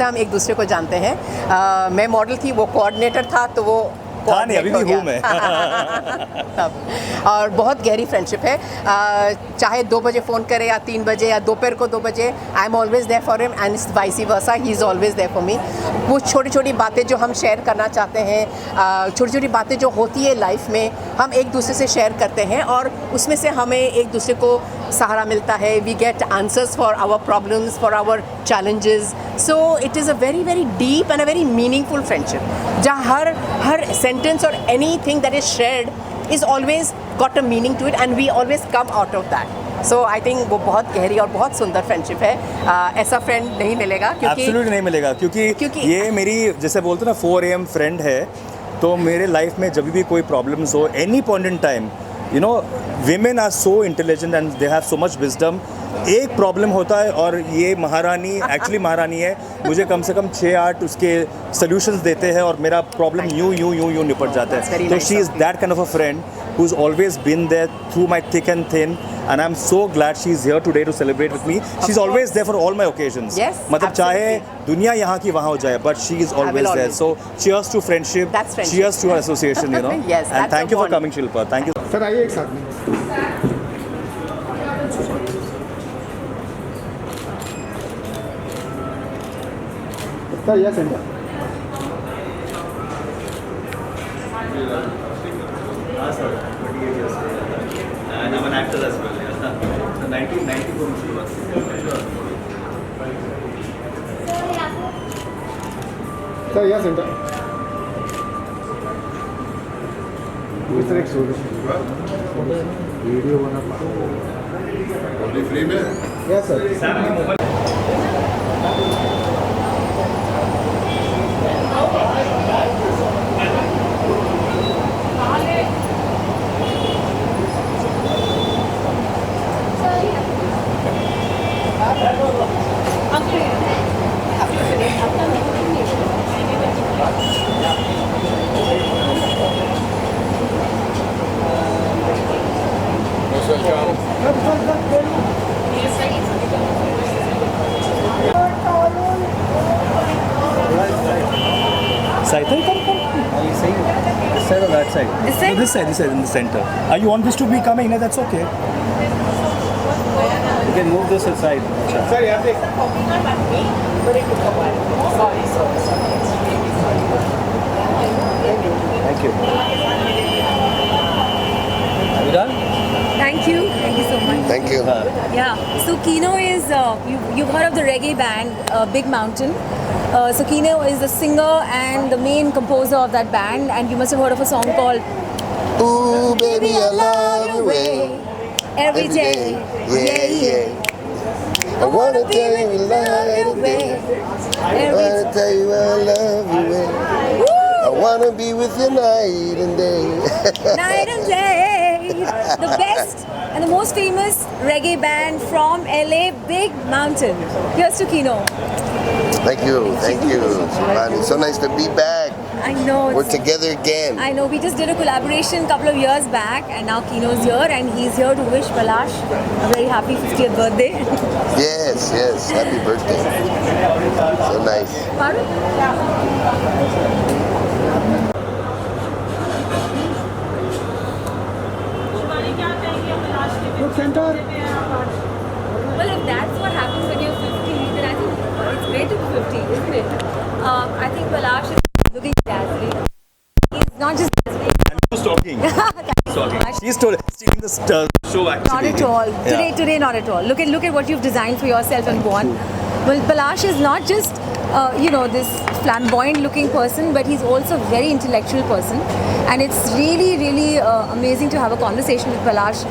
हम एक दूसरे को जानते हैं. मैं मॉडल थी, वो कोऑर्डिनेटर था, तो वो नहीं अभी भी हूँ मैं. तब और बहुत गहरी फ्रेंडशिप है. चाहे 2 बजे फ़ोन करे या 3 बजे या दोपहर को 2 बजे, I am always there for him and vice versa, he is always there for me. वो छोटी छोटी बातें जो हम शेयर करना चाहते हैं, छोटी छोटी बातें जो होती है लाइफ में, हम एक दूसरे से शेयर करते हैं और उसमें से हमें एक दूसरे को सहारा मिलता है. We get answers for our problems, for our challenges. So it is a very very deep and a very meaningful friendship, जहाँ हर sentence or anything that is shared is always got a meaning to it and we always come out of that. So I think वो बहुत गहरी और बहुत सुंदर friendship है. ऐसा फ्रेंड नहीं मिलेगा एब्सोल्युटली नहीं मिलेगा क्योंकि ये मेरी जैसे बोलते ना 4 AM फ्रेंड है. तो मेरे लाइफ में जब भी कोई प्रॉब्लम्स हो any point in time you know women are so intelligent and they have so much wisdom. एक प्रॉब्लम होता है और ये महारानी एक्चुअली महारानी है. मुझे कम से कम 6-8 उसके सॉल्यूशंस देते हैं और मेरा प्रॉब्लम यूं निपट जाता है. तो she is that kind of a friend who's always been there through my thick and thin, and I'm so glad she's here today to celebrate with me. She's always there for all my occasions. Yes, मतलब चाहे दुनिया यहाँ की वहाँ हो जाए, but she is always there. So cheers to friendship. That's friendship. Cheers to our association, you know. Yes, and that's thank a you for bond. coming, Shilpa. Thank you. Sir आइए एक साथ में. Sir yes centre. And I'm an actor as well. Yeah. 1994 sir yes centre. Sir एक video बना free में. Yes sir. Side, come. This side or that side? No, this side in the center. You want this to be coming? No, that's okay. You can move this aside. Sir यहाँ पे. Thank you. Are you done? Thank you so much. Thank you. Yeah, so Kino is, you've heard of the reggae band Big Mountain. So Kino is the singer and the main composer of that band, and you must have heard of a song called Ooh, baby, I love you Every Day. Yeah. I wanna tell you I love you, baby. I wanna tell you I love you, baby. I wanna be with you night and day. Night and day. The best and the most famous reggae band from LA, Big Mountain. Here's to Kino. Thank you. Man, it's so nice to be back. I know. We're together again. I know. We just did a collaboration a couple of years back, and now Kino's here, and he's here to wish Palash a very happy 50th birthday. Yes. Happy birthday. So nice. Pardon? Well, if that's what happens when you're 50, then I think it's great to be 50, isn't it? I think Palash is looking dazzling. He's not just dazzling. Who's talking? She's stealing the show actually. Not at all. Today, not at all. Look at what you've designed for yourself and worn. Well, Palash is not just this flamboyant-looking person, but he's also a very intellectual person, and it's really amazing to have a conversation with Palash.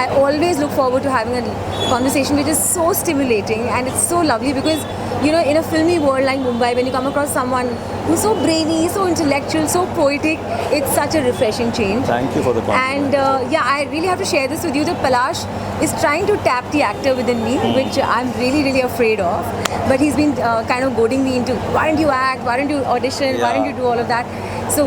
I always look forward to having a conversation which is so stimulating, and it's so lovely because in a filmy world like Mumbai, when you come across someone who's so brainy, so intellectual, so poetic, it's such a refreshing change. Thank you for the compliment. And I really have to share this with you that Palash is trying to tap the actor within me, which I'm really afraid of. But he's been kind of goading me into, why don't you act, why don't you audition, why don't you do all of that. So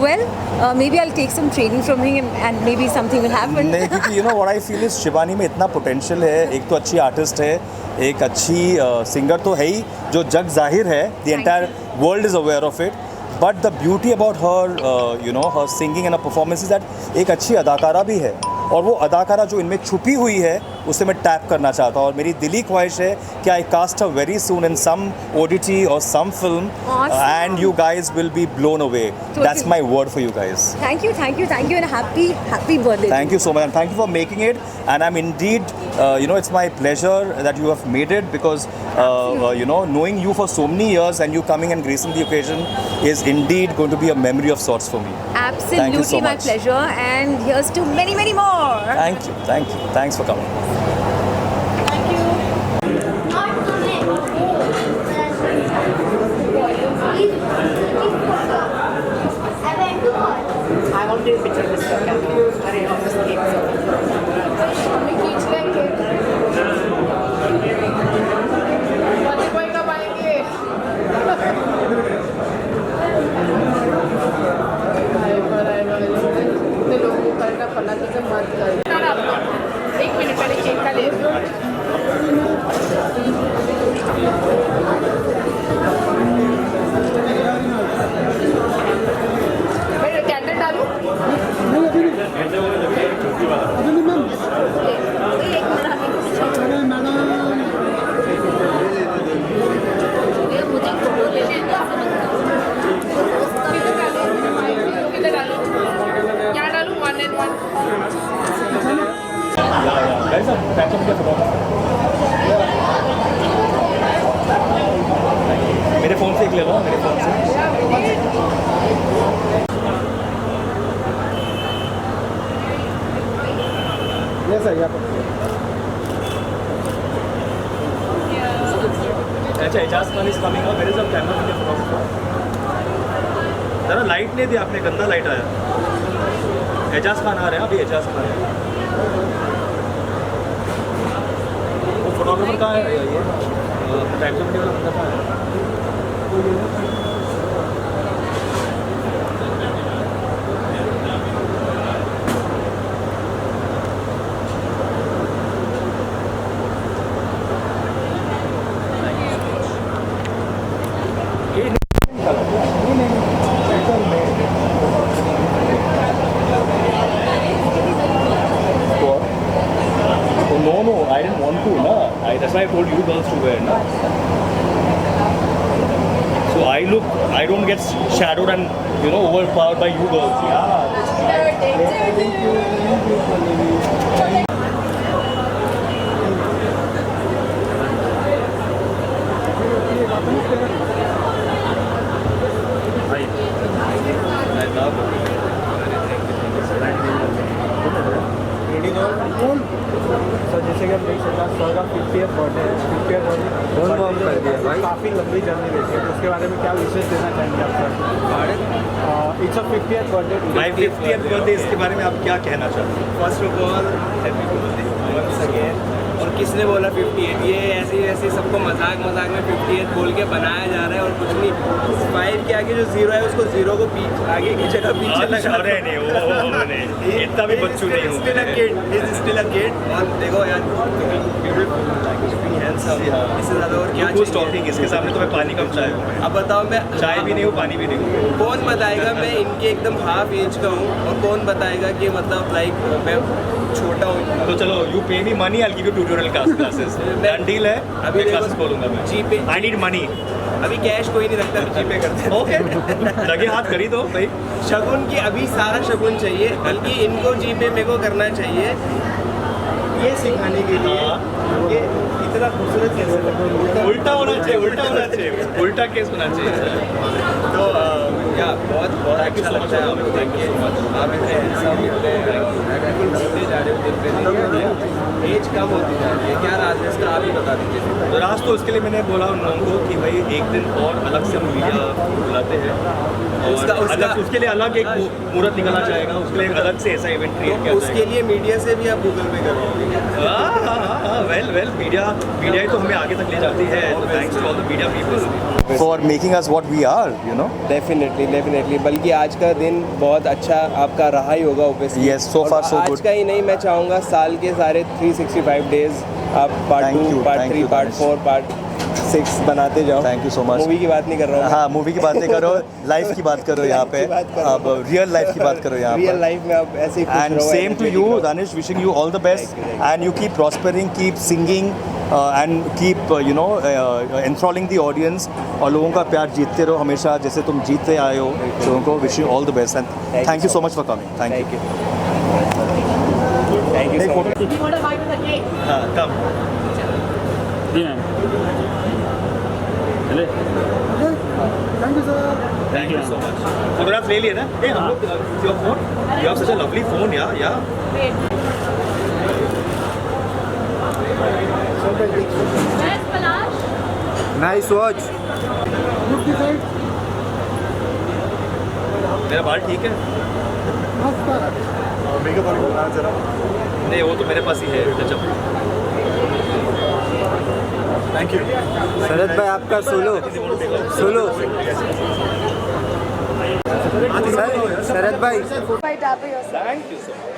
maybe I'll take some training from him and maybe something will happen. नहीं, क्योंकि what I feel is Shivani में इतना potential है. एक तो अच्छी artist है, एक अच्छी singer तो है ही, जो जग जाहिर है. The entire world is aware of it. But the beauty about her, her singing and her performance is that एक अच्छी अदाकारा भी है. और वो अदाकारा जो इनमें छुपी हुई है उसे मैं टैप करना चाहता हूँ और मेरी दिली ख्वाहिश है कि आई cast her very soon in some OTT or some film and you guys will be blown away. That's my word for you guys. Thank you and a happy birthday. Thank you so much and thank you for making it, and I'm indeed it's my pleasure that you have made it because knowing you for so many years and you coming and gracing the occasion is indeed going to be a memory of sorts for me. Absolutely, thank you so my much. pleasure, and here's to many more. Thank you. Thanks for coming. के picture miss कर क्या अरे obviously हम खींच लेंगे boy कब आएंगे इतने लोगों को कल का पन्ना तो मत कर 1 मिनट पहले केक का ले कैंडल डालूं क्या डालूं 1 and 1 मेरे फ़ोन से एक ले लो मेरे फ़ोन से अच्छा एजाज खान इज कमिंग मेरे सब कैमरा ज़रा लाइट नहीं दी आपने गंदा लाइट आया एजाज खान आ रहे हैं अभी एजाज खान वो फोटोग्राफर कहाँ है ये टाइम्स ऑफ इंडिया वाला बंदा कहाँ है That's why I told you girls to wear, na? So I don't get shadowed and overpowered by you girls. Sir जैसे कि हम देख सकते हैं सर का 50th बर्थडे काफ़ी लंबी जर्नी देखी है तो उसके बारे में क्या विशेष देना चाहेंगे आप sir it's 50th birthday my 50th birthday इसके बारे में आप क्या कहना चाहते हैं first of all happy birthday once again और किसने बोला 58 ये ऐसे सबको मजाक में 58 बोल के बनाया जा रहा है और कुछ नहीं 5 के आगे जो 0 है उसको 0 को आगे की जगह पीछे लगा रहे नहीं वो इतना भी बच्चू नहीं हूँ स्टिल अ किड और देखो यार इससे ज़्यादा और क्या टॉकिंग इसके सामने तो मैं पानी कम चाय हूँ अब बताओ मैं चाय भी नहीं हूँ पानी भी नहीं हूँ कौन बताएगा मैं इनके एकदम हाफ एज का हूँ और कौन बताएगा कि मतलब लाइक मैं छोटा हूँ तो चलो यू पे me money I give you tutorial classes deal है अभी क्लासेस खोलूंगा मैं जी पे आई नीड मनी अभी कैश कोई नहीं रखता जी पे करते ओके लगे हाथ खरीदो भाई शगुन की अभी सारा शगुन चाहिए बल्कि इनको जी पे मेरे को करना चाहिए ये सिखाने के लिए ये इतना खूबसूरत कैसे उल्टा होना चाहिए उल्टा केस होना चाहिए तो या बहुत अच्छा लगता है आपको देख के आप इतने हैंडसम इतने बिल्कुल बढ़ते जा रहे हो दिन पे दिन एज कम होती जा रही है क्या राज है इसका आप ही बता दीजिए तो राज तो उसके लिए मैंने बोला उन लोगों को कि भाई एक दिन और अलग से हम मीडिया बुलाते हैं और उसके लिए अलग एक मुहूर्त निकाला जाएगा उसके लिए अलग से ऐसा इवेंट क्रिएट किया उसके लिए मीडिया से भी आप गूगल पे करोगे वेल मीडिया ही तो हमें आगे तक ले जाती है thanks to all the media people for making us what we are definitely बल्कि आज का दिन बहुत अच्छा आपका रहा ही होगा ऑब्वियसली यस सो फार सो गुड आज का ही नहीं मैं चाहूँगा साल के सारे 365 डेज आप पार्ट 2 पार्ट 3 पार्ट 4 पार्ट 6 बनाते जाओ thank you so much movie की बात नहीं कर रहा हूँ हाँ मूवी की बात नहीं करो लाइफ की बात करो यहाँ पे अब रियल लाइफ की बात करो यहाँ रियल लाइफ में आप ऐसे ही and same to you Danish wishing you all the best and you keep prospering keep singing and keep enthralling the audience और लोगों का प्यार जीतते रहो हमेशा जैसे तुम जीतते आए हो लोगों को wish you all the best and thank you so much for coming thank you हाँ कम जी ma'am thank you so much photograph ले लिए ना ए हम लोग your phone you have such a lovely phone या नाइस वॉच मेरा बाल ठीक है मेकअप वाली को बनाना जरा। नहीं वो तो मेरे पास ही है टचअप। थैंक यू शरद भाई आपका सोलो सोलो शरद भाई thank you so much.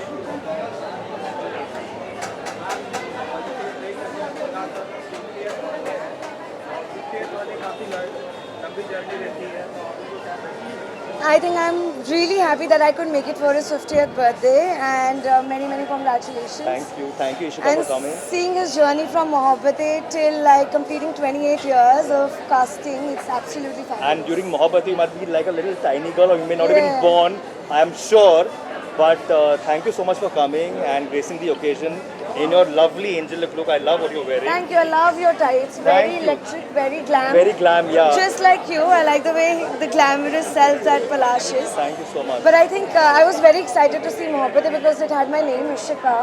I think I'm really happy that I could make it for his 50th birthday, and many congratulations. Thank you, Ishika, And for coming. seeing his journey from Mohabbatein till like completing 28 years of casting, it's absolutely fabulous. And during Mohabbat, you might be like a little tiny girl, or you may not have Yeah. been born, I am sure. But thank you so much for coming and gracing the occasion in your lovely angel look. I love what you're wearing. Thank you. I love your tights. Very Thank you. electric, very glam. Very glam, yeah. Just like you, I like the way the glamorous self that Palash is. Thank you so much. But I think I was very excited to see Mohabbatein because it had my name, Ishika.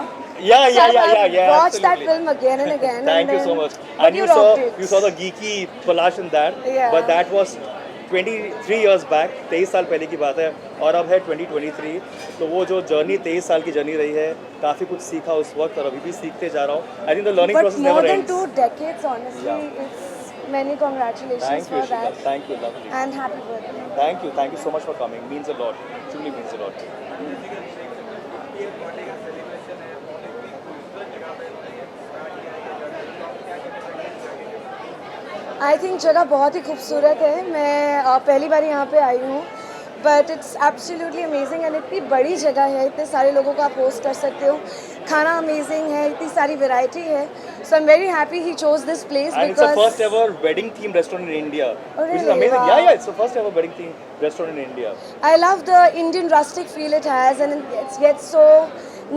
Yeah, So I've yeah. watched that absolutely. film again and again. Thank and you so then- much. But And you you rocked it. saw the geeky Palash in that. Yeah. But that was 23 years back, 23 साल पहले की बात है, और अब है 2023। तो वो जो जर्नी 23 साल की जर्नी रही है, काफ़ी कुछ सीखा उस वक्त और अभी भी सीखते जा रहा हूँ। I think the learning But process more never than ends. 2 decades, honestly, it's many congratulations Thank you, for Ishika. that. Thank you, lovely. And happy birthday. Thank you so much for coming. Means a lot. Truly means a lot. I think जगह बहुत ही खूबसूरत है। मैं पहली बार यहाँ पे आई हूँ, but it's absolutely amazing. And इतनी बड़ी जगह है, इतने सारे लोगों को आप होस्ट कर सकते हो, खाना अमेजिंग है, इतनी सारी वैरायटी है। So I am very happy he chose this place And it's the first ever wedding themed restaurant in India, Oh, which is really? amazing. Wow. Yeah, it's the first ever wedding themed restaurant in India. I love the Indian rustic feel it has, and it gets so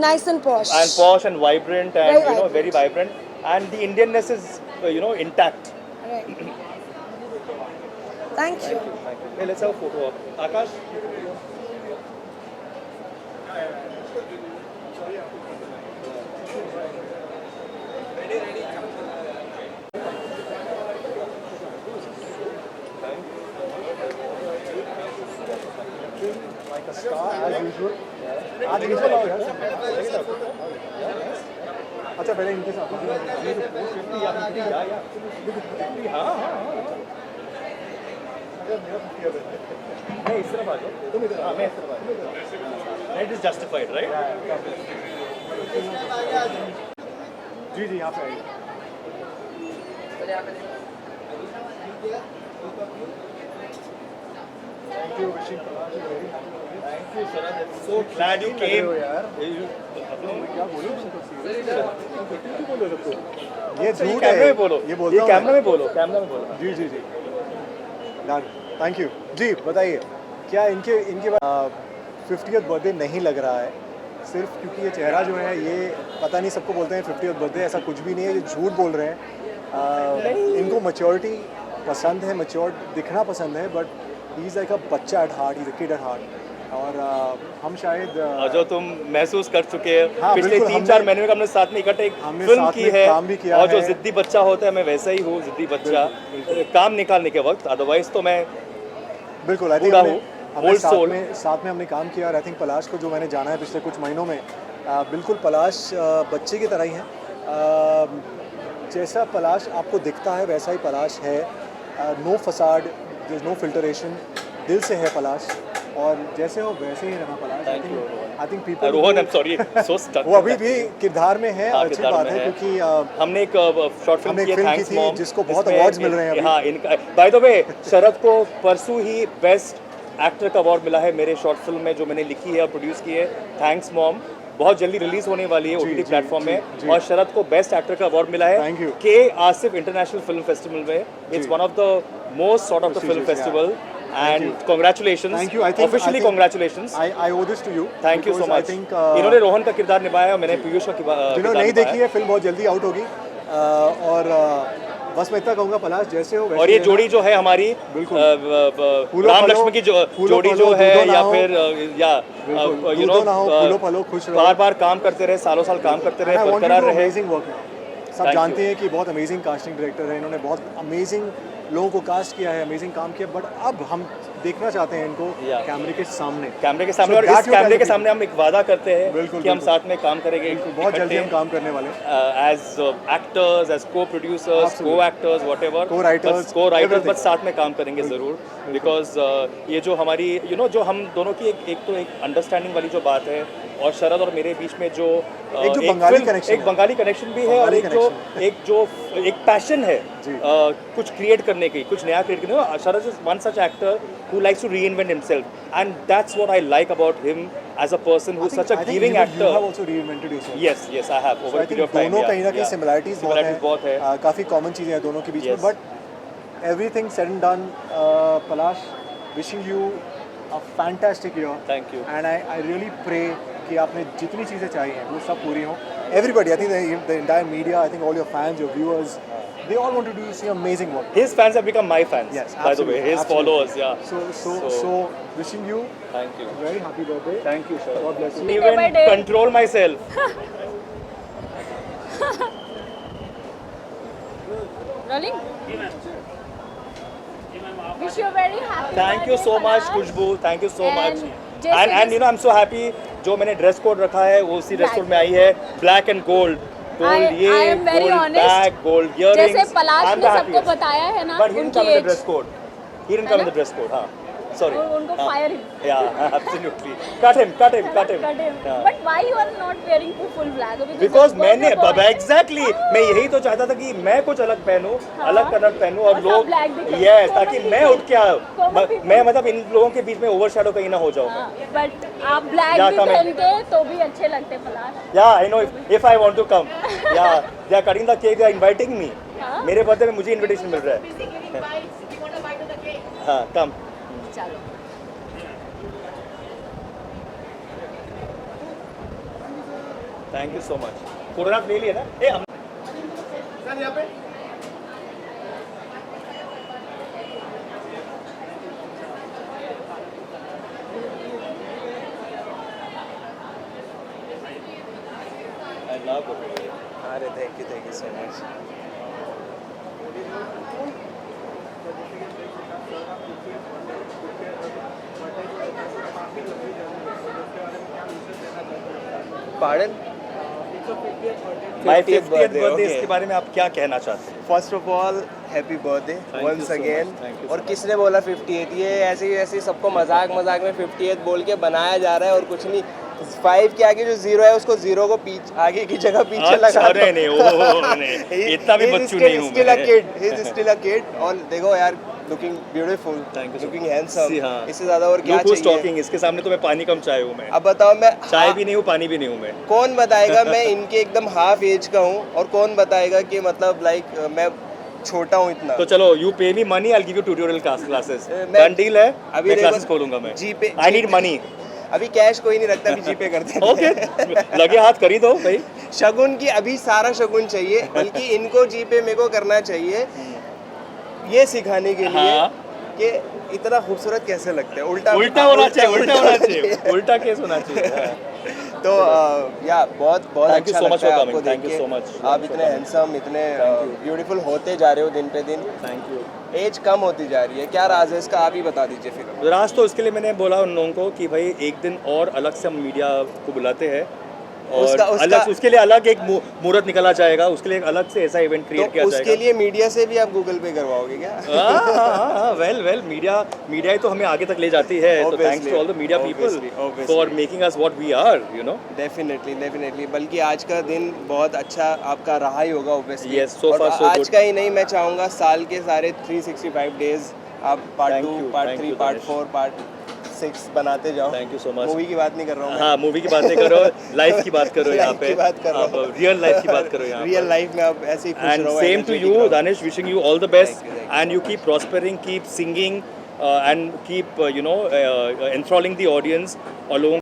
nice and posh. And posh and vibrant and Very very vibrant. And the Indianness is intact. Right. Thank you. Thank you. Hey, let's have a photo of Akash. Like a star as usual. आज visual आओ यार. अच्छा पहले इनके साथ नहीं इस तरफ आ जाओ तुम इधर हाँ मैं इस तरफ आ जाऊँ It is justified, right? जी जी यहाँ पे आइए Thank you, wishing Palash a very happy birthday. Thank you, Sharad. I'm so glad you came. क्या बोलूं क्यों बोलो सबको ये अच्छा, ये झूठ कैमरे है में बोलो ये बोलता हूँ कैमरा मैं। में बोलो कैमरा में बोलो जी जी जी डन थैंक यू जी बताइए क्या इनके इनके 50th बर्थडे नहीं लग रहा है सिर्फ क्योंकि ये चेहरा जो है ये पता नहीं सबको बोलते हैं 50th बर्थडे ऐसा कुछ भी नहीं है ये झूठ बोल रहे हैं इनको मैच्योरिटी पसंद है मैच्योर दिखना पसंद है but he is like a बच्चा at heart he is a kid at heart और हम शायद और जो तुम महसूस कर चुके हैं हाँ, पिछले बिल्कुल, 3-4 महीने में हमने साथ में इकट्ठे एक हमने फिल्म साथ की में है काम भी किया और जो है। जिद्दी बच्चा होता है मैं वैसा ही हूँ जिद्दी बच्चा काम निकालने के वक्त अदरवाइज तो मैं बिल्कुल आई थिंक पूरा हमने ओल्ड सोल साथ में हमने काम किया और आई थिंक पलाश को जो मैंने जाना है पिछले कुछ महीनों में बिल्कुल पलाश बच्चे की तरह ही हैं जैसा पलाश आपको दिखता है वैसा ही पलाश है नो फसाड नो फिल्टरेशन दिल से है पलाश और जैसे हो वैसे ही रहना Palash I think people Rohan I am sorry so stuck वो अभी भी किरदार में है हाँ, अच्छी किरदार बात में है है। क्योंकि हमने एक शॉर्ट फिल्म की थैंक्स मॉम जिसको बहुत अवार्ड्स मिल रहे हैं अभी हाँ इनका बाय द वे शरद को परसों ही बेस्ट एक्टर का अवार्ड मिला है मेरे शॉर्ट फिल्म में जो मैंने लिखी है और प्रोड्यूस की है थैंक्स मॉम बहुत जल्दी रिलीज होने वाली है ओटीटी प्लेटफॉर्म में और शरद को बेस्ट एक्टर का अवार्ड मिला है के आसिफ इंटरनेशनल फिल्म फेस्टिवल में it's one of the most sort of the film festival and congratulations Thank you. I think officially congratulations I owe this to you thank you so because much I think इन्होंने रोहन का किरदार निभाया और मैंने पीयूष का जिन्होंने नहीं देखी है फिल्म बहुत जल्दी आउट होगी और बस मैं इतना कहूँगा पलाश जैसे हो वैसे और ये जोड़ी जो है हमारी राम लक्ष्मण की जोड़ी जो है या फिर या यू नो बार बार काम करते रहे सालों साल काम करते रहे बरकरार रहे अमेजिंग वर्क सब जानते हैं कि बहुत अमेजिंग कास्टिंग डायरेक्टर है इन्होंने बहुत अमेजिंग लोगों को कास्ट किया है अमेजिंग काम किया बट अब हम देखना चाहते हैं इनको कैमरे के सामने और इस कैमरे के सामने हम एक वादा करते हैं कि हम साथ में काम करेंगे, बहुत जल्दी हम काम करने वाले एज एक्टर्स, एज को प्रोड्यूसर्स, को एक्टर्स, व्हाटएवर, को-राइटर्स, बस साथ में काम करेंगे ज़रूर, बिकॉज ये जो हमारी जो हम दोनों की एक अंडरस्टैंडिंग वाली जो बात है, और शरद और मेरे बीच में जो एक बंगाली कनेक्शन भी है, और एक पैशन है कुछ क्रिएट करने की, कुछ नया क्रिएट करने की. Sharad is one such actor who likes to reinvent himself, and that's what I like about him as a person, who's such a giving actor. You have also reinvented yourself. Yes, I have over a period of time. दोनों कहीं ना कहीं similarities बहुत है, काफ़ी common चीज़ें हैं दोनों के बीच में, but everything said and done, Palash, wishing you a fantastic year. Thank you. And I really pray कि आपने जितनी चीज़ें चाहिए हैं वो सब पूरी हों. Everybody, I think the entire media, I think all your fans, your viewers, they all want to do see amazing work. His fans have become my fans. Yes, by the way, his followers, yeah. So wishing you. Thank you. Very happy birthday. Thank you, sir. God bless you. Even control myself. Rolling. Wish you a very happy. Thank you so much, Khushbu. Thank you so much. जैसे And I'm so happy. जो मैंने dress code रखा है वो उसी dress code में आई है, black and gold. I am very honest. Gold earrings. जैसे पलाश ने सबको बताया है ना, But he didn't come with the dress code. He didn't come with the dress code. हाँ. Sorry. उनको fire him. Yeah, absolutely. Cut him. Yeah. But why you are not wearing full black? Because मैंने exactly मैं यही तो चाहता था कि मैं कुछ अलग पहनूं, अलग कलर पहनूं, और लोग yes, ताकि मैं उठ के मैं मतलब इन लोगों के बीच में ओवरशैडो कहीं ना हो जाऊं. But आप black भी पहन के तो भी अच्छे लगते पलाश. Yeah, I know if I want to come. Yeah, they are cutting the cake, they are inviting me. मेरे बर्थडे में मुझे इनविटेशन मिल रहा है. हाँ, come. चलो. Thank you so much. Photograph ले लिया ना? हम सर यहाँ पे I love it. अरे thank you so much. Pardon? My 50th birthday, इसके बारे में आप क्या कहना चाहते हैं? First of all happy birthday once again. और किसने बोला 58? ये ऐसे सबको मजाक में 58 बोल के बनाया जा रहा है, और कुछ नहीं. 5 के आगे जो 0 है उसको 0 को आगे की जगह पीछे लगा. अरे नहीं, इतना भी बच्चू नहीं हूँ मैं. Still a kid. और देखो यार, looking beautiful, looking handsome. इससे ज़्यादा और क्या चाहिए? talking? इसके सामने तो मैं पानी कम चाय हूँ मैं. अब बताओ, मैं चाय भी नहीं हूँ, पानी भी नहीं हूँ मैं. कौन बताएगा मैं इनके एकदम हाफ एज का हूँ, और कौन बताएगा कि मतलब लाइक मैं छोटा हूँ इतना. तो चलो, you pay me money, I'll give you tutorial classes. Done deal है. अभी क्लासेस खोलूंगा मैं. जीपे. I need money. अभी कैश कोई नहीं रखता, अभी जीपे करते हैं. ओके, लगे हाथ कर ही दो भाई. शगुन की अभी सारा शगुन चाहिए, बल्कि इनको जीपे मेरे को करना चाहिए ये सिखाने के लिए कि इतना खूबसूरत कैसे लगते हैं. उल्टा होना चाहिए. उल्टा केस होना चाहिए. तो या बहुत अच्छा लगता है आपको देख के. so much. आप इतने हैंडसम, इतने ब्यूटीफुल होते जा रहे हो दिन पे दिन. Thank you. एज कम होती जा रही है, क्या राज है इसका, आप ही बता दीजिए फिर. राज तो इसके लिए मैंने बोला उन लोगों को कि भाई एक दिन और अलग से हम मीडिया को बुलाते हैं, और अलग उसके लिए अलग एक मुहूर्त निकाला जाएगा, उसके लिए एक अलग से ऐसा इवेंट क्रिएट किया जाएगा. उसके लिए मीडिया से भी आप गूगल पे करवाओगे क्या? वेल मीडिया ही तो हमें आगे तक ले जाती है. तो thanks to all the media people for making us what we are, you know. Definitely. बल्कि आज का दिन बहुत अच्छा आपका रहा ही होगा ऑब्वियसली. यस, सो फार सो गुड. आज का ही नहीं, मैं चाहूँगा साल के सारे 365 डेज आप पार्ट 2, पार्ट 3, पार्ट 4, पार्ट 6 बनाते जाओ. Thank you so much. Movie की बात नहीं कर रहा हूँ. हाँ, मूवी की बात नहीं करो, लाइफ की बात करो यहाँ पे. रियल लाइफ की बात करो यहाँ. रियल लाइफ में आप ऐसे ही खुश रहो. And same to you Danish, wishing you all the best, and you keep prospering, keep singing, and keep enthralling the audience और लोगों